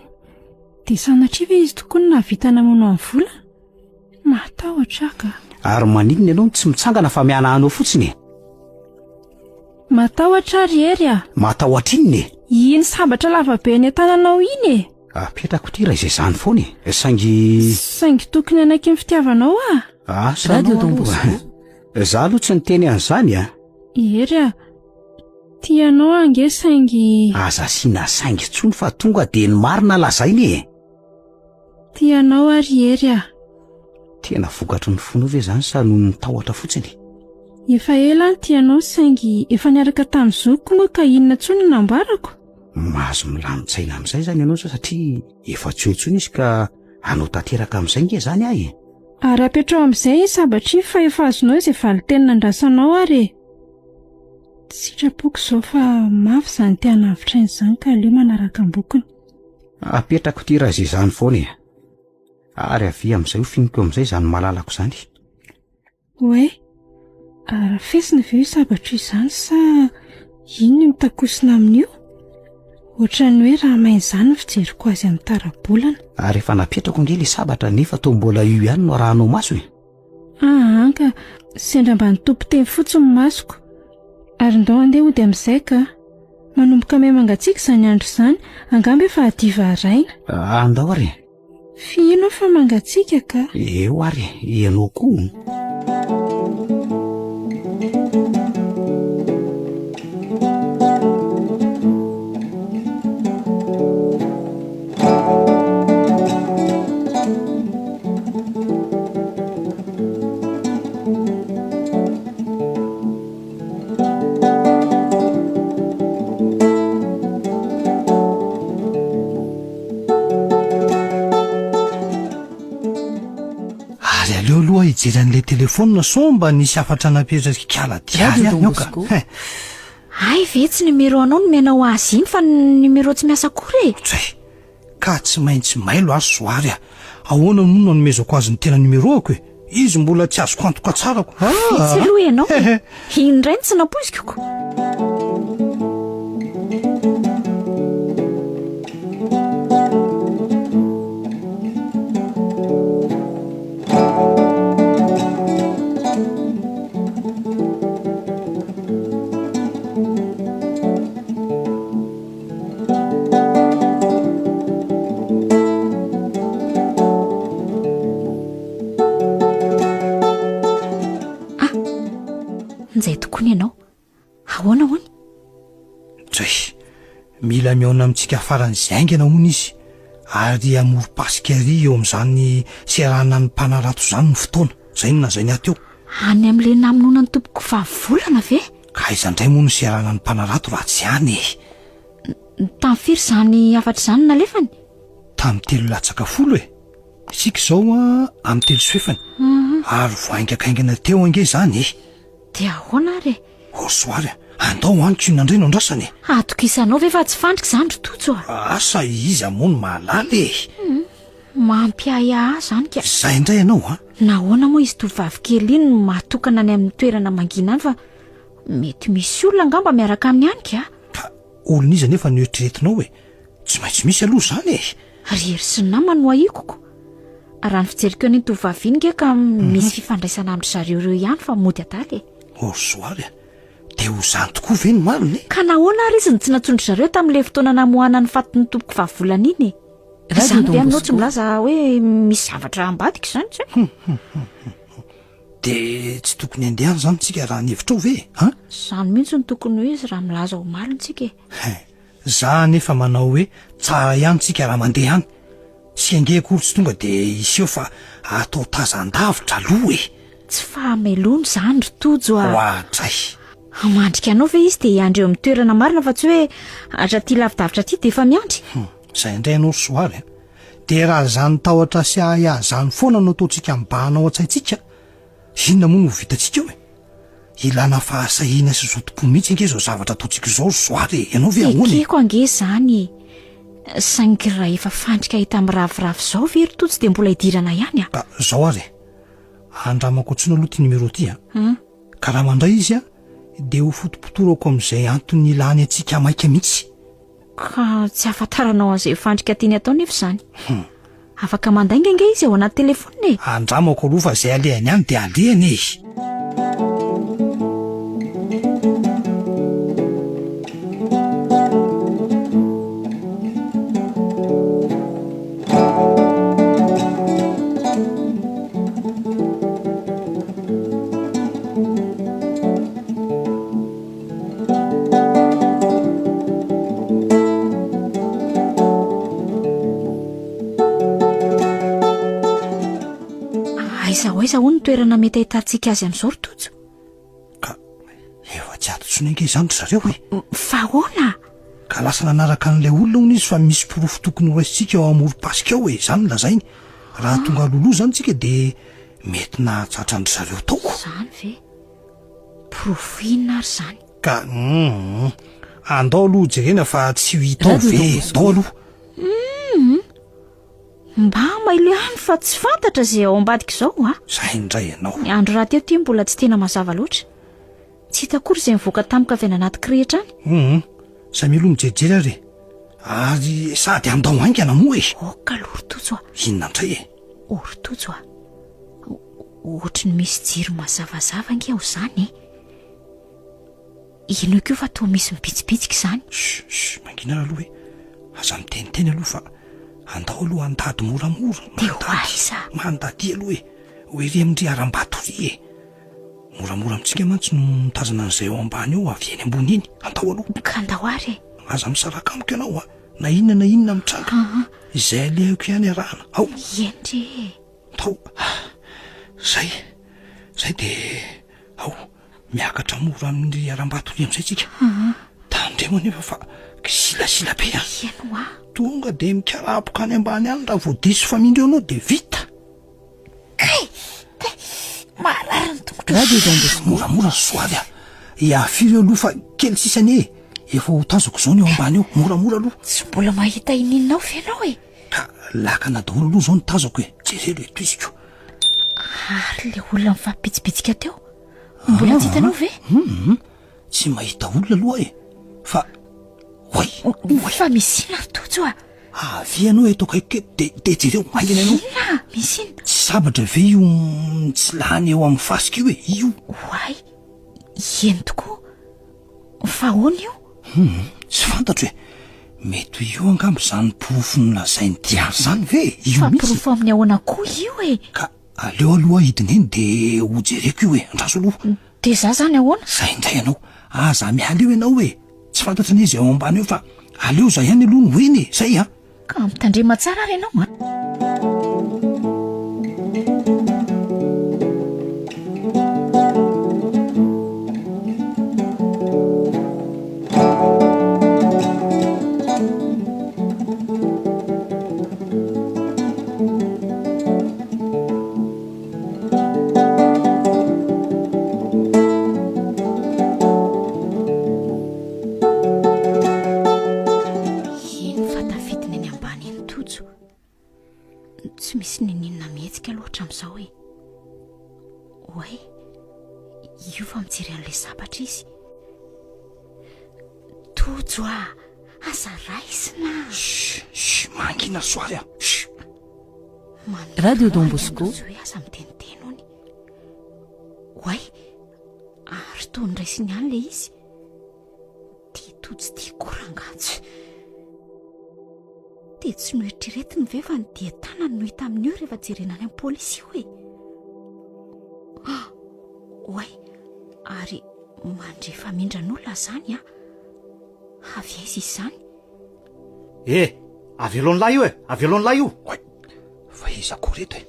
Dia sanatria ve izy tokoa no nahavita namono amin'ny vola? Matahotra ka. Ary maninona ianao tsy mitsangana fa miana anao fotsiny? Matahotra ary ery a. Matahotra inona e? Iny sabatra lavabe ny an-tananao iny e. Apetrako tira izay izany foana e. Saingy tokony anaiky ny fitiavanao a. Radio Don Bosco. Zaho aloha tsy niteny an'izany a. Ery a, tianao ange saingy. Aza asiana saingy tsony fa tonga dia ny marina lazainy e. Tianao ary ery a. Tena vokatry ny fonao ve izany sa noho ny tahotra fotsiny? Efa ela ny tianao saingy efa niaraka tamin'izao koa moa ka inona tsony nambarako? Mahazo milamin-tsaina amin'izay izany ianao satria efa tsy eo intsony izy ka anao tanteraka amin'izay nge izany ahy e. Ary apetrao amin'izay sabatra fa efa azonao izay valiteny nandrasanao ary e. Sitrapoko izao fa mafy izany tianavitra izany ka aleo manaraka ambokiny. Apetrako tira izay izany foana e. Ary avy amin'izay ho finiko amin'izay izany malalako izany. Oe, arafesina ve io sabatra izany sa ino no mitakosina amin'io? Ohatran'ny hoe raha maina izany fijeriko azy amin'ny tarabolana. Ary efa napetrako nge le sabatra nefa toa mbola io ihany no rahanao maso e. Ka sendra mba nitompo teny fotsiny masoko. Ary ndao andeha hody amin'izay ka manomboka may mangatsiaka izany andro izany, angamba efa hadiva araina. Andao ary. Fino fa mangatsiaka ka. Eo ary, ianao koa. Hijeran'ilay telefona somba nisy afatra napetraka kaladiary ihany ao ka. Ay ve tsy numero anao no menao azy iny fa numero tsy miasa akory e. Ka tsy maintsy mailo azo soary ahoana no nanomezako azy ny tena numéroako izy mbola tsy azoko antoka tsarako. Vitsy aloha ianao indray ny tsy napoizikoko. Nizay tokony ianao ahoana hoany? Zay mila miaona amintsika farany zaingana hono izy ary amoro-pasikary eo amin'izany serana ny mpanarato izany ny fotoana zay na zay ny ateo any amin'le naminona ny tompoko fahavolana ve? ka izandray moa ny serana ny mpanarato raha tsy any tamin'ny firy izany afatra izany nalefany? tamin'ny 3 latsaka 10 isika izao amin'ny 3 soefany ary voaingakaingana teo ange zany dia ahoana ary? soary andao aniko inandray no andrasany atokisanao ve fa tsy fandrika izany rotojo asa izy amono mahalala mampiaya zany ka zay indray ianao nahoana moa izy tovavy kely iny mahatokana any amin'ny toerana mangina any fa mety misy olona angamba miaraka amin'ny any ka olona izy nefa noetreretinao tsy maintsy misy aloha zany rery sy namany no ahikoko raha ny fijeriko an'iny tovavy iny ke ka misy fifandraisana amin'ny zareo ireo ihany fa mody adaly soary dia ho zany tokoa ve ny mariny ka nahoana ary izy ny tsy natsondry zareo tamin'ilay fotoana namohana ny fatiny tompoko fahavolana iny izany ve aminao tsy milaza hoe misy zavatra ambadika izany tsy dia tsy tokony andehany zany tsika raha nyhevitrao ve izany mihitsy ny tokony hoe izy raha milaza ho malintsika za nefa manao hoe tsara ihany tsika raha mandeha any sy angehako tsy tonga dia iseho fa atao tazan-davitra aloha tsy fahamelony izany rotojo hoatray mandrika anao ve izy dia hiandreo amin'ny toerana marina fa tsy hoe atraty lavidavitra ty dia efa miandry izay indray ianao soary dia raha zany tahotra sy ahazany foana no ataontsika mibahanao an-tsaintsika inona moa no vitantsika ilana fahasahiana sy zotom-po mihitsy ange zao zavatra ataontsika izao soary ianao ve ahoana ekeko ange zany saingy raha efa fandrika hita amin'ny raviravy izao ve rotojo dia mbola hidirana ihany zao ary andramako antsona aloha ty numéro ty ka raha mandray izy dia ho fotopotorako amin'izay antony ilany antsika maika mihitsy ka tsy afantaranao an'izay fandrika tiany atao nefa izany afaka mandainga izy ao anaty telefonina andramako aloha fa izay alehany ihany dia alehany aiza ho ny toerana mety ahitantsika azy amin'izao rotojo ka efa tsy atotsony ange izany ry zareo fa hoana ka lasa nanaraka an'ilay olona hono izy fa misy porofo tokony ho raisitsika ao amoro-pasika ao izany lazainy raha tonga loloha zany tsika dia mety nahatratra andry zareo taoko zany ve porofo inona ary zany ka andao aloha jerena fa tsy ho hitao ve tao aloha mba mailo ihany fa tsy fantatra izay ao ambadika izao zay indray ianao ny andro raha teo ty mbola tsy tena mazava loatra tsy hitakory izay mivoaka tamika avy anaty rehetra any zay mialoha mijerijely ary ary sady andao aingana moa oka aloha rotojo inona indray rotojo ohatra ny misy jiro mazavazava ange ao izany ino keo fa toa misy mipitsipitsika izany mangina aloha aza miteniteny aloha fa andao aloha andady moramora dia hoaiza mandady aloha hoe ry amin'ndry aram-batory moramora amintsika mantsy no mitazana an'izay ao ambany eo avy eny ambony iny andao aloha ka andao ary aza misaraka amiko ianao na inona mitranga izay alehako ihany arahana ao endry tao zay dia ao miakatra mora amin'ny aram-batory amin'izay tsika tandremo nefa fa silasila be eno tonga dia mikarapoka any ambany any raha voadiso famindreo anao dia vita marary ny tongotra moramora soary iafiry aloha fa kely sisany efa ho tazako izao ny eo ambany eo moramora aloha tsy mbola mahita ininao ve ianao ka lakana daholo aloha zao nitazako hoe jerelo eto izy ko. Ary le olona mifampitsipitsika teo mbola tsy hitanao ve? Tsy mahita olona aloha e, fa Fa misy ina tojo a. avy ianao eto akaiky de jereo maingina ianao. Ina, misy ina. Tsy sabatra ve io tsy lany eo amin'ny fasika io e, io? Oay, eny tokoa. Fa ahoana io? Tsy fantatro hoe mety io angamba zany porofo nolazainy diary zany ve io Fa mihitsy. porofo amin'ny ahoana koa io e. Ka aleo aloha hidina eny de ho jereko io e, andraso aloha. De za zany ahoana? Zay indray ianao, aza miala eo ianao e, tsy fantatra n'izy ao ambany eo fa aleo za ihany aloha no hoeny e, zay a. Ka mitandrema tsara ary ianao a. Ino fa tafidiny any ambany eny tojo. Tsy misy ninina mihetsika loatra amin'izao e. Oay, io fa mijery an'ilay sabatra izy. Tojo a, aza raisina. Mangina soary a. Radio Don Bosco. Hoe aza miteniteny hony. Oay, ary toy ny raisiny ihany le izy. Tia tojo tia korangatsy. De tsy noeritreretiny ve fa ny dia tanany no hita amin'io rehefa jerena any amin'ny polisy io e. Oay, ary mandrefa mindran'olona zany a. Avy aiza izy zany? avy alon'lahy io e, avy alon'lahy io. Fa iza koreto e,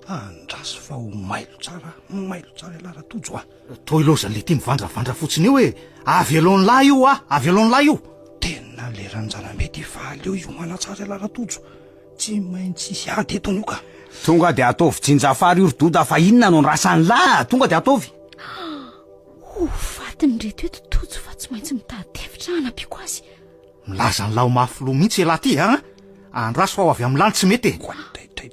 andraso fa ho mailo tsara lara tojo a. Toy lozany le tia mivandravandra fotsiny io e, avy alon'lahy io a, avy alon'lahy io. Tena le ranjana mety faly eo io manatsara lara tojo, tsy maintsy isy ady etony io ka. Tonga de ataovy jinjafary urdota fa inona no nirasany lahy, tonga de ataovy. Ho fatiny reto eto tojo fa tsy maintsy mitady hevitra hanapiko azy. Milaza ny laho mafilo mihitsy elahy ty a. Andraso fa ho avy amin'ny lany tsy mety e. Dray,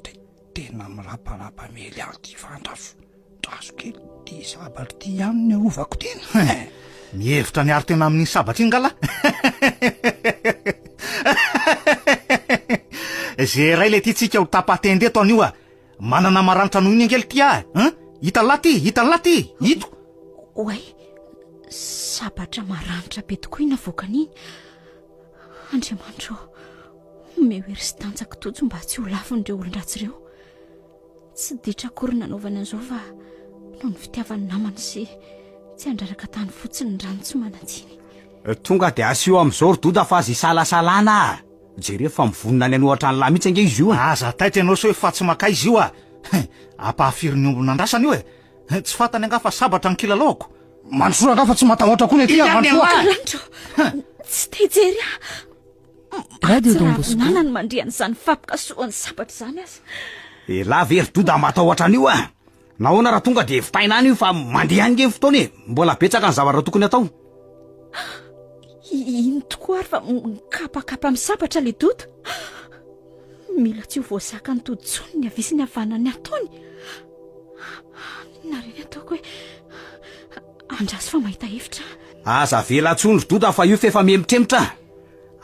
tena miraparapa mely ady fa andraso kely ty sabatra ty ihany ny arovako tena. Mihevitra niary tena amin'ny sabatra iny ngala. Zay ray le ty tsika ho tapatendeto an'io a. Manana maranitra noho iny angely ty a. Hitan'ny lahy ty, hito. Oay, sabatra maranitra be tokoa ina voakan'iny. Andriamanitra, ome hery sy tanjaka tojo mba tsy ho lafin'ireo olon-dratsy ireo. Tsy ditra akory nanaovana an'izao fa noho ny fitiavany namany sy tsy handraraka tany fotsiny ny rano tsy manatsiny. Tonga de asio amin'izao urdota fa azy salasalana. Jereo fa mivonona ny anohatra ny lahy mihitsy ange izy io a. Aza taitra ianao so hoe fa tsy maka izy io a. Ampahafiry ny ombona andrasany io e. Tsy fantany anga fa sabatra ny kilalaoko. Manosora nga fa tsy matahotra koa ny ety a, Manosora. Rantro, tsy tejery a. Radio Don Bosco. Nanany mandrian'izany fampikasoan'ny sabatra zany aza. Lahy ve urdota matahotra an'io a. Nahoana raha tonga de fitaina any io fa mandeha any nge fotoana e. Mbola betsaka ny zavatra tokony atao. Ino tokoa ary fa mikapakapa amin'ny sabatra le dota. Mila tsy ho voazaka ny tojotsony ny avisy ny havanany ataony. Nareny ataoko hoe andraso fa mahita hevitra. Aza vela tsony urdota fa io fefa memitremitra.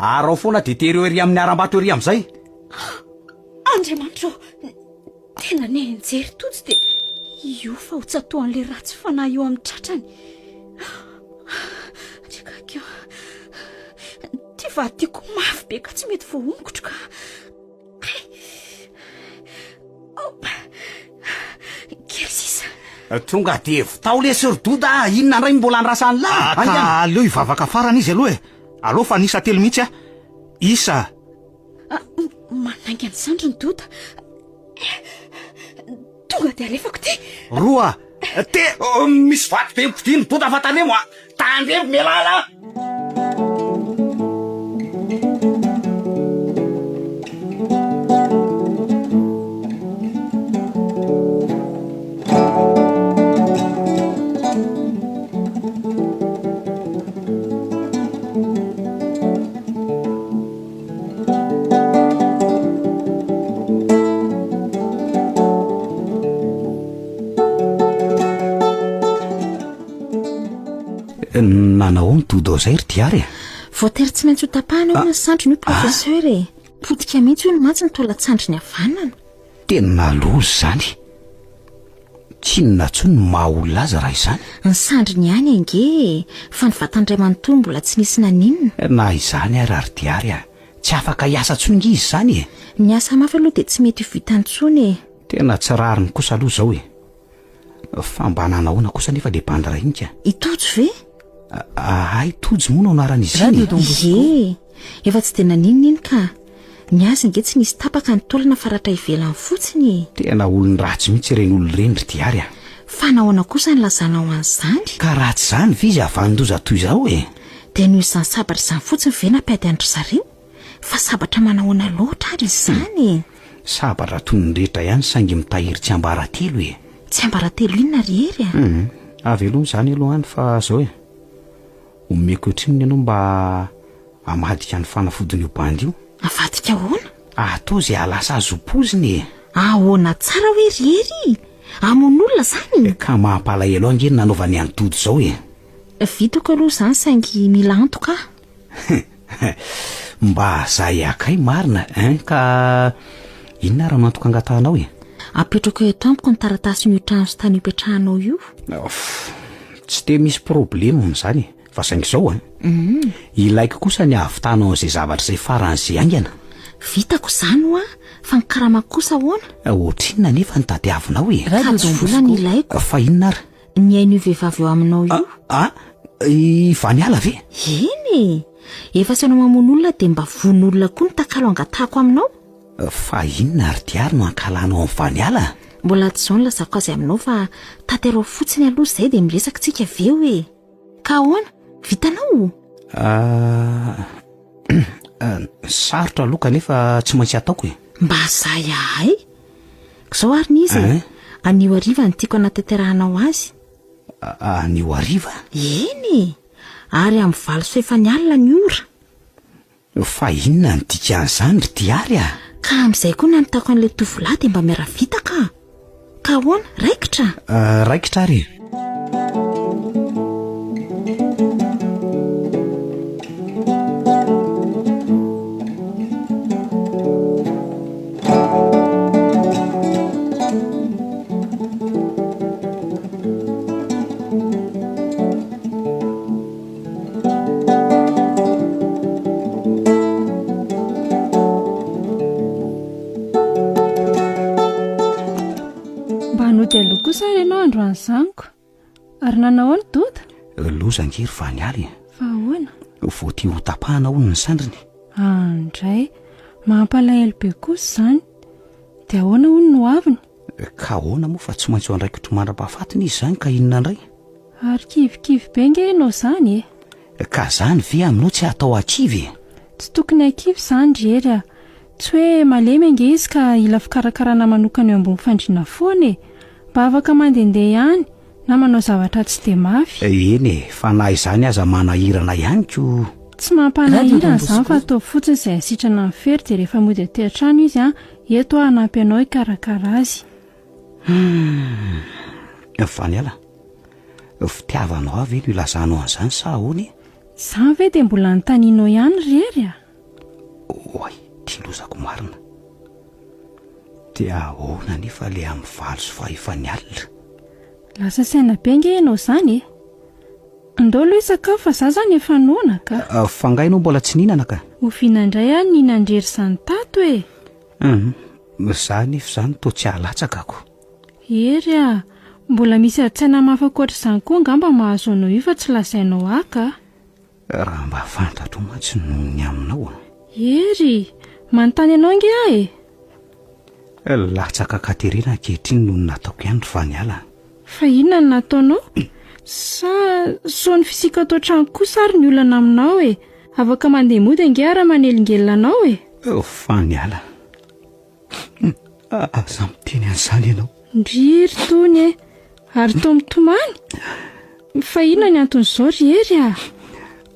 Arao foana de tery ery amin'ny aram-bato ery amin'izay. Andriamanitra, tena ny enjery tojo de io fa ho tsatoan'le ratsy fanahy eo amin'ny tratrany. Trekakeo, ty vadiko mafy be ka tsy mety voaongotra ka. Kely sisa. Tonga de vitao le urdota, inona ndray mbola nirasany lahy. Ka aleo hivavaka farany izy aloha e. Aleo fa nisa telo mihitsy a. Isa. Manangy any sandro ny dota. Tonga de alefako ty. Roa. Misy vaty be mpidiny dota fa tandremo a. Tandremo melala. ahoana dodo zay ry diary? Voatery tsy maintsy ho tapahana hono ny sandriny io professeur e. Potika mihitsy ho ny mantsy ny tola-tsandriny havanana. Tena lozy zany. Tsinona tsony maha olona azy raha izany? Ny sandriny ihany ange, fa ny vatany ray manontolo mbola tsy nisy naninona. Na izany ary ry diary tsy afaka hiasa tsony ngy izy zany e. Ny asa mafy aloha dia tsy mety ho vitany tsony e. Tena tsy rariny kosa aloha zao e. Fa mba nanahoana kosa nefa le bandy rahinika? Itojo ve? Ay, tojo moa no anaran'izy Radio iny. Don Bosco. Ye, efa tsy dia naninona iny ka. Ny azy nge tsy misy tapaka ny taolana faratra ivelany fotsiny. Tena olony ratsy mihitsy ireny olona ireny ry diary Fa nahoana kosa ny lazana ho an'izany? ka ratsy zany ve izy avandoza toy izao e? Dia noho izany sabatra izany fotsiny ve nampiady andry zareo? Fa sabatra manahoana loatra ary izany. Sabatra toy ny rehetra ihany saingy mitahiry tsy ambaratelo e. Tsy ambaratelo inona rehery a? Avy aloha zany aloha any fa zao e. Omeko ohatrin'ny ianao mba hamadika ny fanafodiny io bandy io. Avadika ahoana? Atao zay alasa azo poziny e. Ahoana tsara hoe rehery? Amon'olona zany? Ka mampalahelo angeny nanaovany antodo zao e. Vitako aloha izany saingy mila antoka. Mba zay akay marina ka inona raha mantoka angatahanao e? Apetrako eto amiko ny taratasy ny trano sy tany ipetrahanao io. Tsy te misy problema amin'izany fa saingy izao ilaiko kosa ny ahavitanao an'izay zavatra izay faran'izay aingana. Vitako izany ho fa ny karama kosa ahoana? Ohatrinona nefa ny tadiavinao e? Radio Don Bosco. Ilaiko Fa inona ary? ny aino io vehivavy eo aminao io. I Vaniala ve? Eny efa sy anao mamon'olona dia mba von'olona koa ny takalo angatahako aminao. Fa inona ry diary no ankalanao amin'ny Vaniala? Mbola tsy izao ny lazako azy aminao fa tanterao fotsiny aloha izay dia miresaka tsika aveo e. Ka ahoana? Vitanao? Sarotra aloha kanefa tsy maintsy ataoko e. Mba zay ahay. Izao ary nizy anio hariva ny tiako anatanterahana azy. Anio hariva? Eny ary amin'ny valo sy efa ny alina ny ora. Fa inona ny dikan'izany ry diary a? Ka amin'izay koa nanitako an'ilay tovolahy dia mba miaravita ka. Ka ahoana? Raikitra? Raikitra ary. Dia aloha kosa ianao androany zaniko ary nanahoana doda? Loza angery Vanialy. Fa ahoana? Vao tia ho tapahana hono ny sandriny. Andray mampalahelo be kosa izany. Dia ahoana hono no aviny? Ka ahoana moa fa tsy maintsy ho andraikitro mandra-pahafatiny izy zany ka inona indray? Ary kivikivy be nge ianao izany e. Ka zany ve aminao tsy atao akivy? Tsy tokony akivy izany rehery a. Tsy hoe malemy ange izy ka ila fikarakarana manokana eo ambony fandriana foana e. Mba afaka mandehandeha ihany na manao zavatra tsy dia mafy. Eny fa na izany aza manahirana ihany ko. Tsy mampanahirana izany fa atao fotsiny izay asitrana ny fery dia rehefa mody aty an-trano izy eto hanampy anao hikarakara azy. Vaniala, fitiavanao avy no ilazanao an'izany sa ahoana? Izany ve dia mbola nontanianao ihany rehery a? Oay, tia lozako marina. Dia ahoana nefa le amin'ny valo sy fahefan'ny alina? Lasa saina be nge ianao izany e. Andao aloha sakafo fa za zany efa noana ka. Fangainao mbola tsy nihinana ka? Oviana indray any nihinandrery izany tato e. Za nefa izany toa tsy halatsaka ako. Ery a, mbola misy atsaina mafakoatra izany koa ngamba mahazo anao io fa tsy lazainao aka. Raha mba fantatro mantsy noho ny aminao. Ery, manontany anao nge e. Latsaka Katerina ankehitriny no nataoko ihany ry Vaniala. Fa inona no nataonao? Sa ny fisika atao trano kosa ary ny olana aminao e. Afaka mandeha mody ange raha manelingelina anao e. Vaniala, aza miteny an'izany ianao. Ndriry tony e. Ary toa mitomany. Fa inona ny anton'izao rehery a?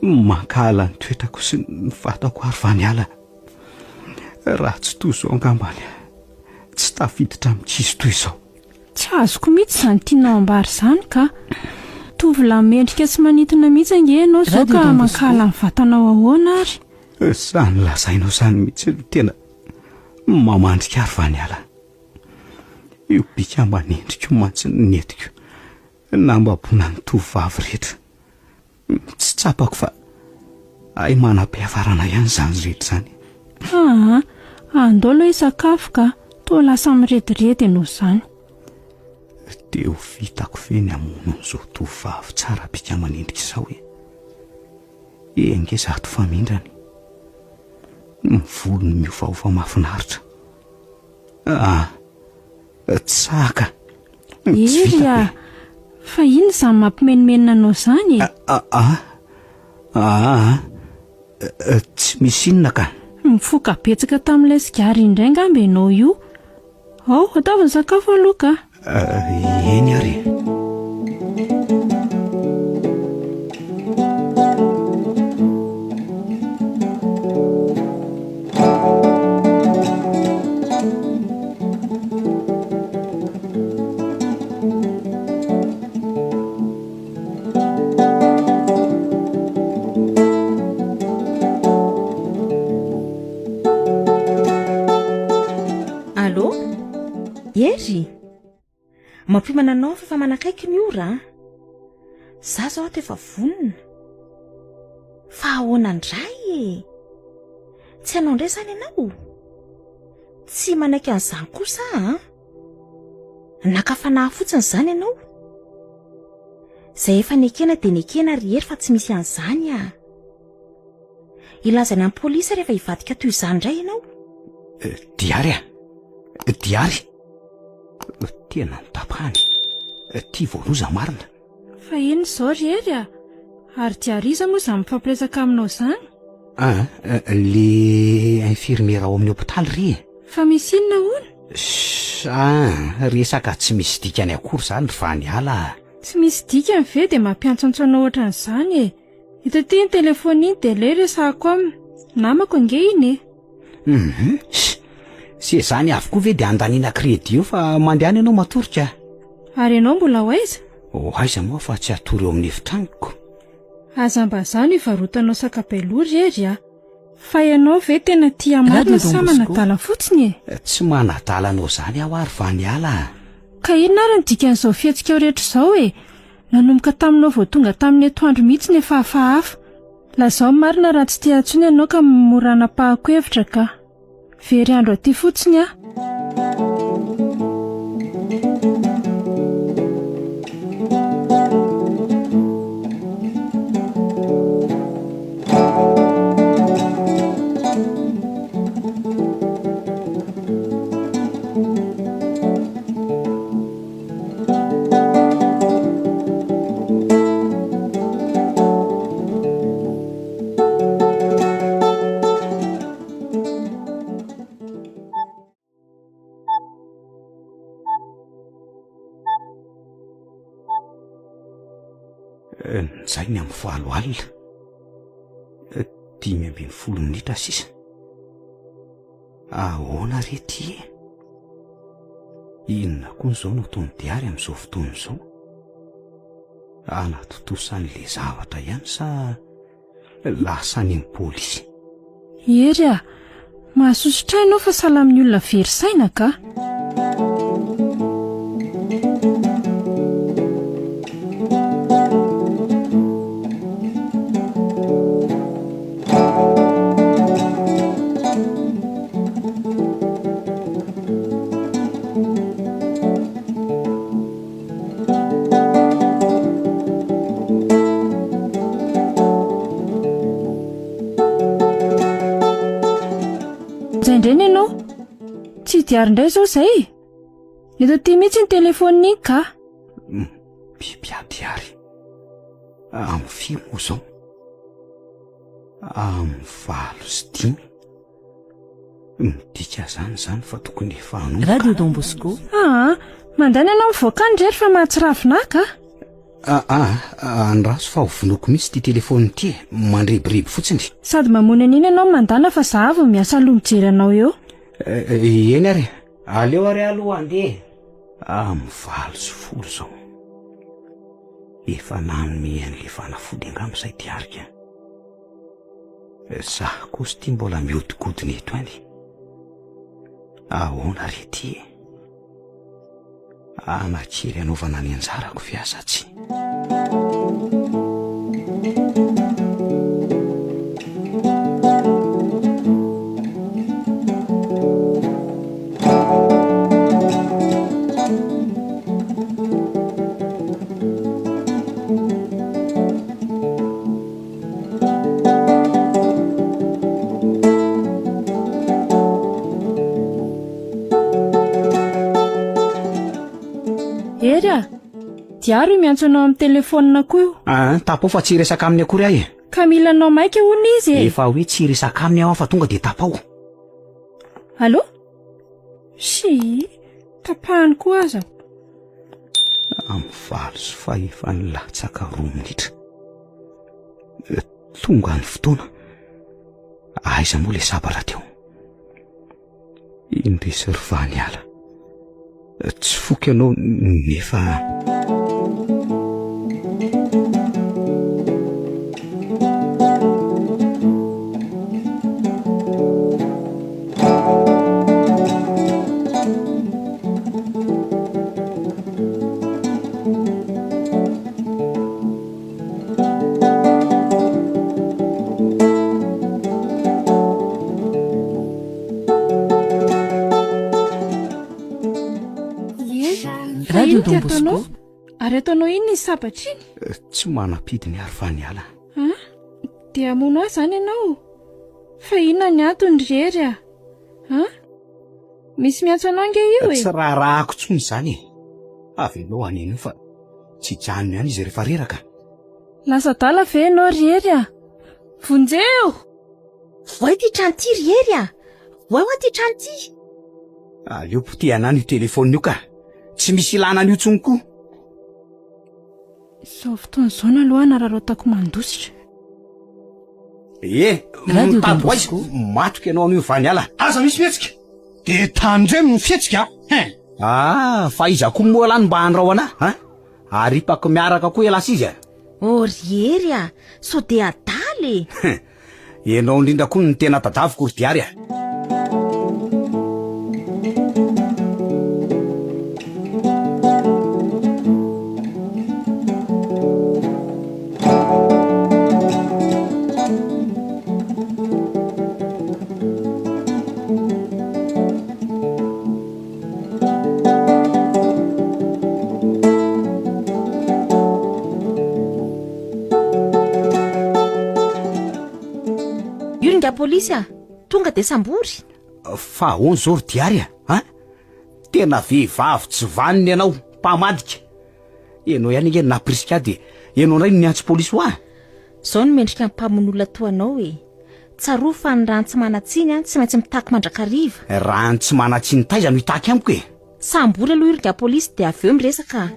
Mankala ny toetrako sy ny vatako ary Vaniala. Raha tsy toy izao angambany tsy tafiditra amin'tsisy toy izao. Tsy azoko mihitsy izany tianao ambary izany ka. tovolahy mendrika tsy manintona mihitsy ange ianao zao ka mankala ny vatanao ahoana ary. Zany lazainao zany mihitsy tena mamandrika ary Vaniala. Io bika manendrika mantsy nentika nambabona ny tovavy rehetra. Tsy tsapako fa ay manam-pihavarana ihany zany rehetra zany. Andao aloha isakafo ka toa lasa mirediredy ianao zany. Teo vitako feny hamono an'izao tovavy tsara bika manendrika izao hoe enge zato famindrany mivolony miovaova mahafinaritra. Tsaka Ery fa ino izany mampimenimenina anao zany? Tsy misy inona ka. Mifoka betsaka tamin'ilay sigara indray angamba ianao io. Ataovy ny sakafo aloha ka. Eny ary. Ery, mampimana anao fa manakaiky ny ora. Za zao ato efa vonona. Fa ahoana indray tsy hanao indray zany ianao? Tsy manaiky an'izany kosa nakafanahy fotsiny zany ianao. Zay efa nekena dia nekena rehetra fa tsy misy an'izany Ilazany amin'ny polisy rehefa hivadika toy izany indray ianao. Diary diary. Tena nitapahany. Tia voaloza marina. Fa ino izao rery ary diariza moa izany mifampiresaka aminao zany? Le infirmiera ao amin'ny hôpitaly ry. Fa misy inona hono? Resaka tsy misy dikany akory zany ry Vaniala. Tsy misy dikany ve dia mampiantsoantsoana ohatran'izany Ito ty ny telefony iny dia le resahako aminy. Namako ange iny Sy zany avokoa ve dia andaniana kredi io fa mandehana ianao matorika. Ary ianao mbola hoaiza? Aiza moa fa tsy atory eo amin'ny efitrangoko. Azambazany ivarotanao sakabailoha rery fa ianao ve tena tia marina sa manadala fotsiny Tsy manadala anao zany aho ary Vaniala. Ka inona ary ny dikan'izao fihetsika rehetra izao nanomboka taminao vao tonga tamin'ny atoandro mihitsy ny efa hafahafa. Lazao marina raha tsy tia antsony ianao ka morana pahan-kevitra ka. Very andro aty fotsiny Nizay ny amin'ny 7 alina 5:20 minitra sisa. Ahoana rety? Inona koa izao no ataony diary amin'izao fotoana izao? Anatotosan'le zavatra ihany sa lasany ny polisy? Ery mahasosotra ianao fa salamin'ny olona very saina ka. Zaindreny ianao tsy diary indray zao zay. Eto ty mihitsy ny telefony ka. Bibiadiary amin'ny 5 moa zao, amin'ny 8:05 midika zany fa tokony efa anomboka. Radio Don Bosco. Mandany ianao mivoaka ny rehetra fa mahatsiravina ka. Andraso fa hovinoko misy ty telefony ty mandrebireby fotsiny. Sady mamono an'iny ianao mandana fa za avy miasa aloha mijery anao eo. Eny ary aleo ary aloha andeha amin'ny 8:10 zao. efa nanome an'le fanafody angamba izay tiarika. Zaho kosa tia mbola miodikodina eto any. Ahoana rety? Anakiry anaovana ny anjarako fiasa tsy. Diary miantso anao amin'ny telefonina koa io. Tapao fa tsy resaka aminy akory ahy. Ka mila anao maika hono izy. Efa hoe tsy resaka aminy aho fa tonga de tapao. Allô? Si, tapahany koa aza. Amin'ny valo sy fahefa ny latsaka 2 minitra. Tonga ny fotoana. Aiza moa le sabara teo? Indrisy rivany ala. Tsy foky anao nefa... Radio Don Bosco. Ary ataonao iny ny sabatra iny? Tsy manapidi ny arivany ala. Dia amono ahy zany ianao. Fa inona ny antony rery a? Misy miantso anao nge io e? Tsy rarahako tsony zany. Avelao aneno fa tsy janony ihany izy rehefa reraka. Lasa dala ve ianao rery a? Vonjeo! Voay ty trano ty rery a? Voay ho ty trano ty? Aleo poteana io telefonina io ka. Tsy misy ilana an'io tsony koa. Sao fotoana izao na aloha nararotako mandositra. Mitady hoaizy matroka ianao an'io vany ala. Aza misy fihetsika. De tanindray mifetsika. Fa iza koa moa lany mba handrao anahy. Aripako miaraka koa elasa izy a. Rery a, so de adaly. Ianao indrindra koa ny tena tadaviko ry diary a. Polisy a, tonga de sambory. Fa ahoana zao ry diary a? Tena vehivavy tsy vaniny ianao, mpamadika. Ianao ihany nge naprisika de ianao indray niantso polisy ho ahy. Zao no mendrika mpamon'olona toa anao e. Tsaro fa ny rano tsy manatsiny tsy maintsy mitaky mandrakariva. Rano tsy manatsiny taiza no hitaky amiko e. Sambory aloha irga polisy de avy eo miresaka.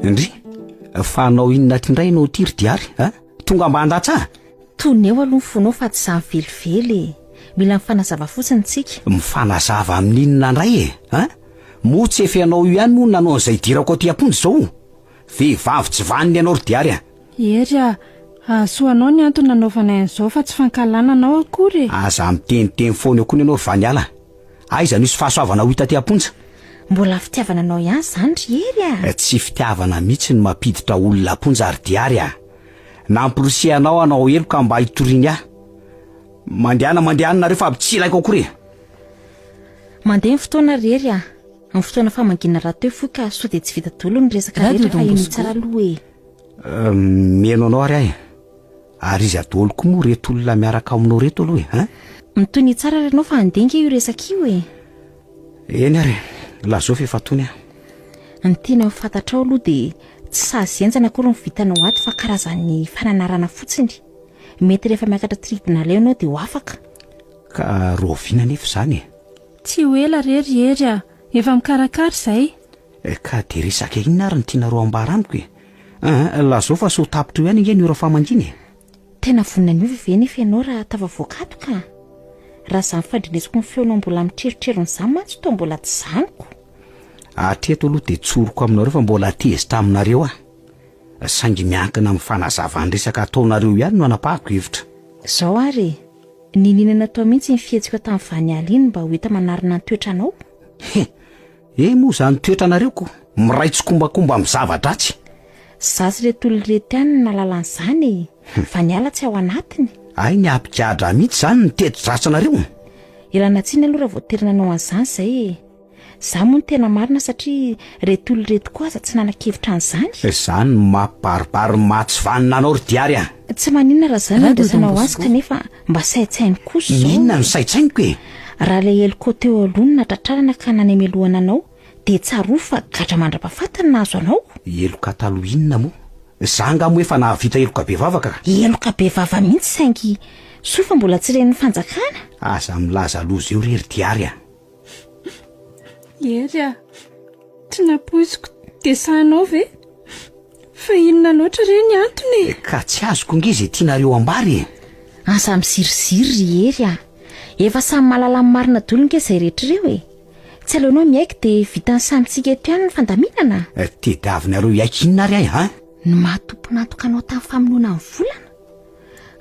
Ndry, fa anao inona tindray no tiry diary, tonga mba handatsa? Toneo aloha ny fonao fa tsy zany velively. Mila mifanazava fotsiny tsika. Mifanazava amin'inona ndray e? Mo tsy efa ianao io ihany moa nanao an'izay dirako aty am-pony zao. Vehivavy tsy vaniny ianao ry diary a. Ery a, aso anao ny antony nanaovana an'izao fa tsy fankalana anao akory. Aza miteniteny foana eo koa ianao ry vany ala. Aiza nisy fahasoavana ho hita ty am-ponja? Mbola fitiavana anao ihany zany rery a. Tsy fitiavana mihitsy ny mampiditra olona am-ponja ry diary a. Nampirosianao anao elo ka mba hitoriany ahy. Mandehanana rehefa aby tsy ilaiko akory. Mandeha ny fotoana rery a. Ny fotoana famangina raha teo foka so de tsy vita dolo ny resaka rehetra fa iny tsara aloha e. Mihaino anao ary ahy. Ary izy adoloko moa reto olona miaraka aminao reto aloha e. Mitony tsara renao fa andenge io resaka io e. Eny ary, la zao fefa tony a. Ny tena fatatrao aloha de tsy sazenjana akory ny vitanao ato fa karazan'ny fananarana fotsiny. Mety rehefa miakatra tribunal ianao dia ho afaka. Ka roviana nefa izany tsy ho ela rery efa mikarakara izay. Ka dia resaka inona ary ny tianareo ambaraniko lazao fa so tapitra eo ihany ingeny ora famanginy. Tena vonina ny ovy ve nefa ianao raha tafavoakato ka? Raha izany fandrinesiko ny feonao mbola mitreritrerin'izany mantsy toa mbola tsy zaniko. Atreto aloha dia tsoroko aminareo fa mbola tezitra aminareo saingy miankina amin'ny fanazavany resaka ataonareo ihany no anapahako hevitra. Zao ary nininana tao mihitsy ny fihetsika tamin'ny Vanialina mba ho hita manarina ny toetranao. Moa izany toetranareo ko miraitsokombakomba amin'ny zava-dratsy. Zasy reto olona reto ihany nalalan'izany Vaniala tsy ao anatiny. Ay ny ampikadra mihitsy izany ny teti-dratsanareo. Ilana tsiny aloha raha voaterina an'izany izay. Za moa ny tena marina satria reto olona reto koa aza tsy nanan-kevitra an'izany. Izany mampibaribary matsy vanina anao ry diary Tsy maninona raha izany andrasanao azy kanefa mba saitsainy kosa izao. Inona no saitsainiko Raha ilay heliko teo alonina tratrarana ka nanemelohana anao dia tsaroa fa gadra mandra-pahafatana nahazo anao. Eloka taloha inona moa? Zanga moa efa nahavita eloka be vavaka ka. Eloka be vava mihitsy saingy sofa mbola tsy ren'ny fanjakana. Aza milaza loza eo rery diary Ery tsy napoiziko desanao ve? Fa inona loatra reny antony? Ka tsy azoko ngizy tianareo ambary. Asa misirisiri ery efa samy malala amin'ny marina dolo nge izay rehetra ireo Tsy aleonao miaiky dia vitan'ny samitsika eto ihany ny fandaminana. Tediavinareo iaiky inona ry Ny mahatompo natokanao tamin'ny famonoana ny volana.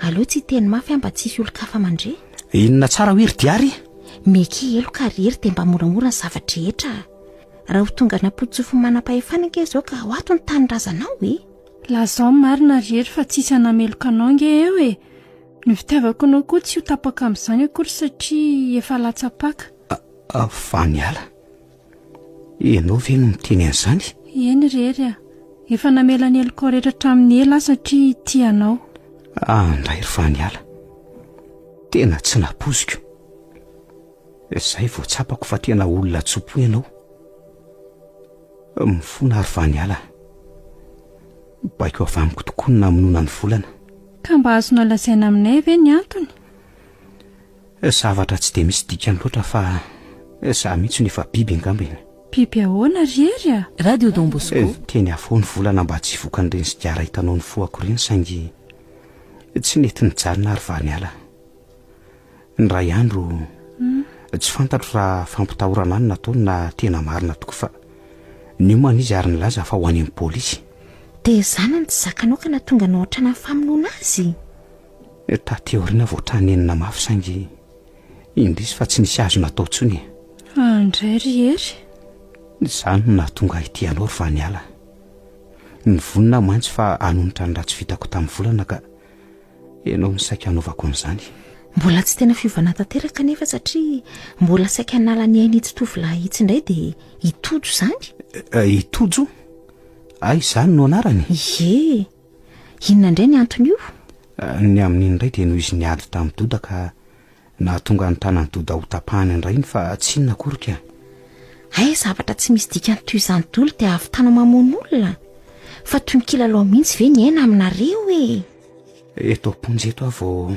Aleo tsy teny mafy mba tsisy olon-kafa mandre. Inona tsara hoe ry diary? Meki eloka rery dia mba moramora ny zavatra rehetra. Raha ho tonga napotsofo manam-pahefana ke izao ka ho ato ny tanirazanao Lazao marina rery fa tsisy anameloka anao nge eo Ny fitiavako anao koa tsy ho tapaka amin'izany akory satria efa latsapaka. Vaniala, ianao ve no miteny an'izany? Eny rery efa namela ny eloko rehetra hatramin'ny ela satria tianao. Andray ry Vaniala, tena tsy napoziko. Izay vao tsapako fa tena olona tsopo ianao. Mifona ry Vaniala, baiko avy amiko tokoa ny namonoana ny volana. Ka mba azona lazaina aminay ve ny antony? Zavatra tsy dia misy dikany loatra fa za mihitsy ny efa biby angamba iny. Biby ahoana rery Radio Don Bosco. Teny afoany volana mba tsy vokan'ireny sigara hitanao ny foako ireny saingy tsy nety nijanona ry Vaniala. Ny ray andro tsy fantatro raha fampitahorana any nataony na tena marina tokoa fa niomana izy ary nilaza fa ho any amin'ny pôlisy. Dia izany ny tsy zakanao ka nahatonga anao hatrana ny famonoana azy. Tateoriana vao tranenina mafy saingy indrisy fa tsy nisy azo natao tsony. Andray rery. Izany no nahatonga ity anao ry Vaniala. Ny vonina mantsy fa hanonitra ny ratsy vitako tamin'ny volana ka ianao ny saika hanaovako an'izany. Mbola tsy tena fiovana tanteraka nefa satria mbola saika hanala ny ainy itsy tovolahy itsy indray dia hitojo izany. Hitojo? Izany no anarany? Inona indray ny antony io? Ny amin'iny indray dia noho izy niady tamin'ny Doda ka nahatonga ny tanan'ny Doda ho tapahany indray iny fa tsy inona akory ka. Zavatra tsy misy dikany toy izany dolo dia avitanao mamono olona. Fa toy ny kilalao mihitsy ve ny aina aminareo Eto amponjy eto vao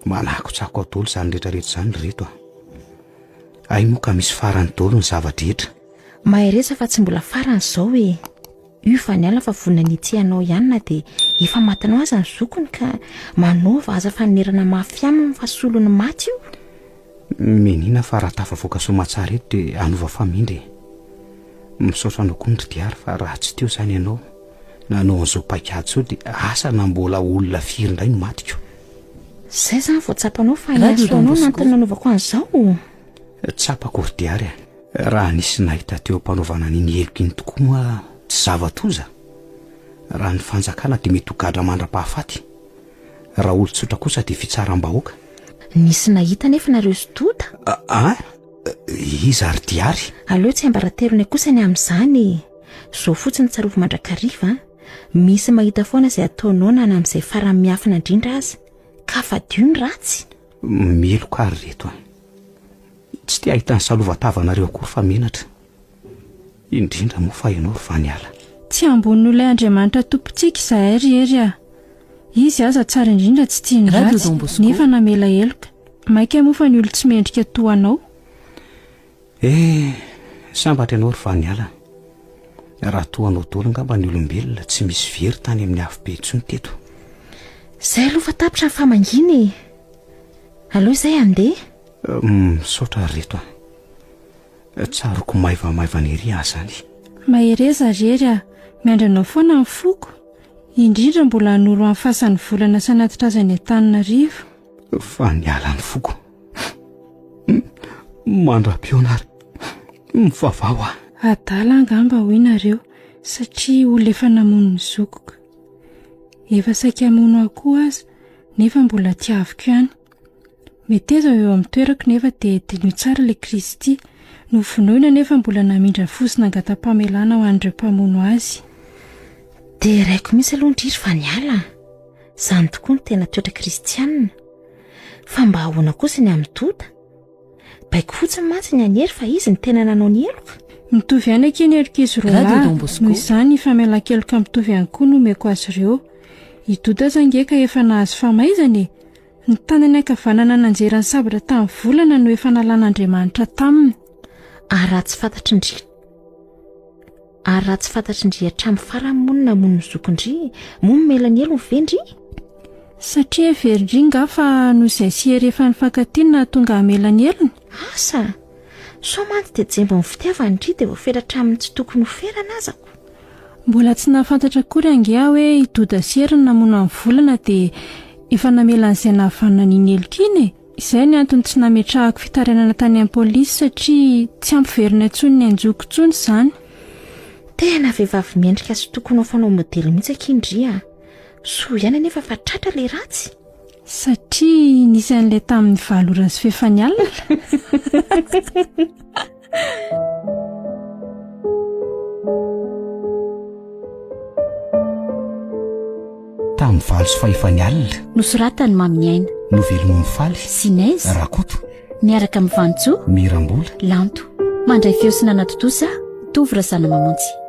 manakotsako atolo izany rehetrarehetra izany reto Ay moa ka misy farany dolo ny zavadrehetra. Mahay resa fa tsy mbola farany izao Io Vaniala fa vonina nitsehanao ihany na dia efa matinao aza ny zokony ka manova aza fanerana mafy aminy fa solony maty io. Menina fa raha tafavoaka somatsara eto dia anova famindry. Misaotra anao koa ny diary fa raha tsy teo izany ianao nanao an'izao paikady izao dia asa na mbola olona firy indray no matiko. Izay izany vao tsapanao fa hiasoanao nantony nanovako an'izao. Tsapako ry diary raha nisy nahita teo ampanaovana n'iny eloko iny tokoa moa tsy zavatoza. Raha ny fanjakana dia mety ho gadra mandra-pahafaty. Raha olon-tsotra kosa dia fitsaram-bahoaka. Nisy nahita nefa nareo sy Doda? Iza ry diary? Aleo tsy ambaraterony kosa ny amin'izany. Zao fotsiny tsarovy mandrakariva misy mahita foana izay ataonao na amin'izay farany miafina indrindra aza ka fadio ny ratsy. Meloka ary reto tsy tia ahita ny salova-tavanareo akory fa menatra indrindra moa fa ianao ry Vaniala. tsy ambon'olay Andriamanitra tompontsika izahay rehery a. Izy aza tsara indrindra tsy tiany ratsy nefa namela heloka. Maika mofa ny olo tsy mendrika toanao. Sambatra ianao ry Vaniala. Raha toanao tolo ngamba ny olombelona tsy misy very tany amin'ny hafobe intsony teto. Zay aloha fa tapitra ny famanginy. Aloha izay andeha? Misaotra reto a. Tsaroko maivamaivana ery aho zany. Mahereza rery a, miandranao foana ny foko. Indrindra mbola hanoro amin'ny fasan'ny volana sanatitra azy any Antananarivo. Vaniala ny foko. Mandra-pionary. Mivavao aho. Adala angamba hoy nareo satria olona efa namono ny zokoko. Efa saika hamono aho koa aza nefa mbola tiaviko ihany. Meteza eo amin'ny toerako nefa dia dinio tsara ilay Kristy. Novonoina nefa mbola namindra fosina angata-pamelana ho an'ireo mpamono azy. Dia raiko misy aloha indrindra Vaniala. Izany tokoa ny tena toetra kristianina. Fa mba ahoana kosa ny amin'ny tota? Baiko fotsiny mantsy ny anery fa izy ny tena nanao ny heloka. Mitovy ihany aky ny helokizy roa lahy. Noho izany ny famelan-keloka mitovy ihany koa nomeko azy ireo. I tota zangeka efa nahazo famaizana e. Ny tanany ankavanana nanjera ny sabatra tamin'ny volana no efa nalan'Andriamanitra taminy. Ary raha tsy fantatry ndry hatramin'ny farany monina mono ny zokondry, mono mela ny elo ny vendry. Satria verindry nga fa no izay sy rehefa nifankatina tonga hamela ny elony. Asa, so mantsy dia jembo ny fitiavany indry dia voafera hatramin'ny tsy tokony hoferana azako. Mbola tsy nahafantatra akory ange aho hoe idoda seriny namono amin'ny volana dia efa namela an'izay nahavanona ny eloka iny e. Izay ny antony tsy nametrahako fitaranana tany amin'ny polisy satria tsy ampiverina intsony ny anjoko intsony izany. Tena vehivavy mendrika sy tokony ho fanao modely mihitsy akindry a. Soa ihany anefa fa tratra ilay ratsy. Satria nisy an'ilay tamin'ny valorany sy fehefany alina. Tamin'ny valo sy fahefany alina. Nosoratany Mamy Aina. Novelon'ny faly. Sinaizy. Rakoto. Miaraka amin'ny Vantso. Mirambola. Lanto. Mandray feo sy nanatotosa, Tovy Razana Mamonjy.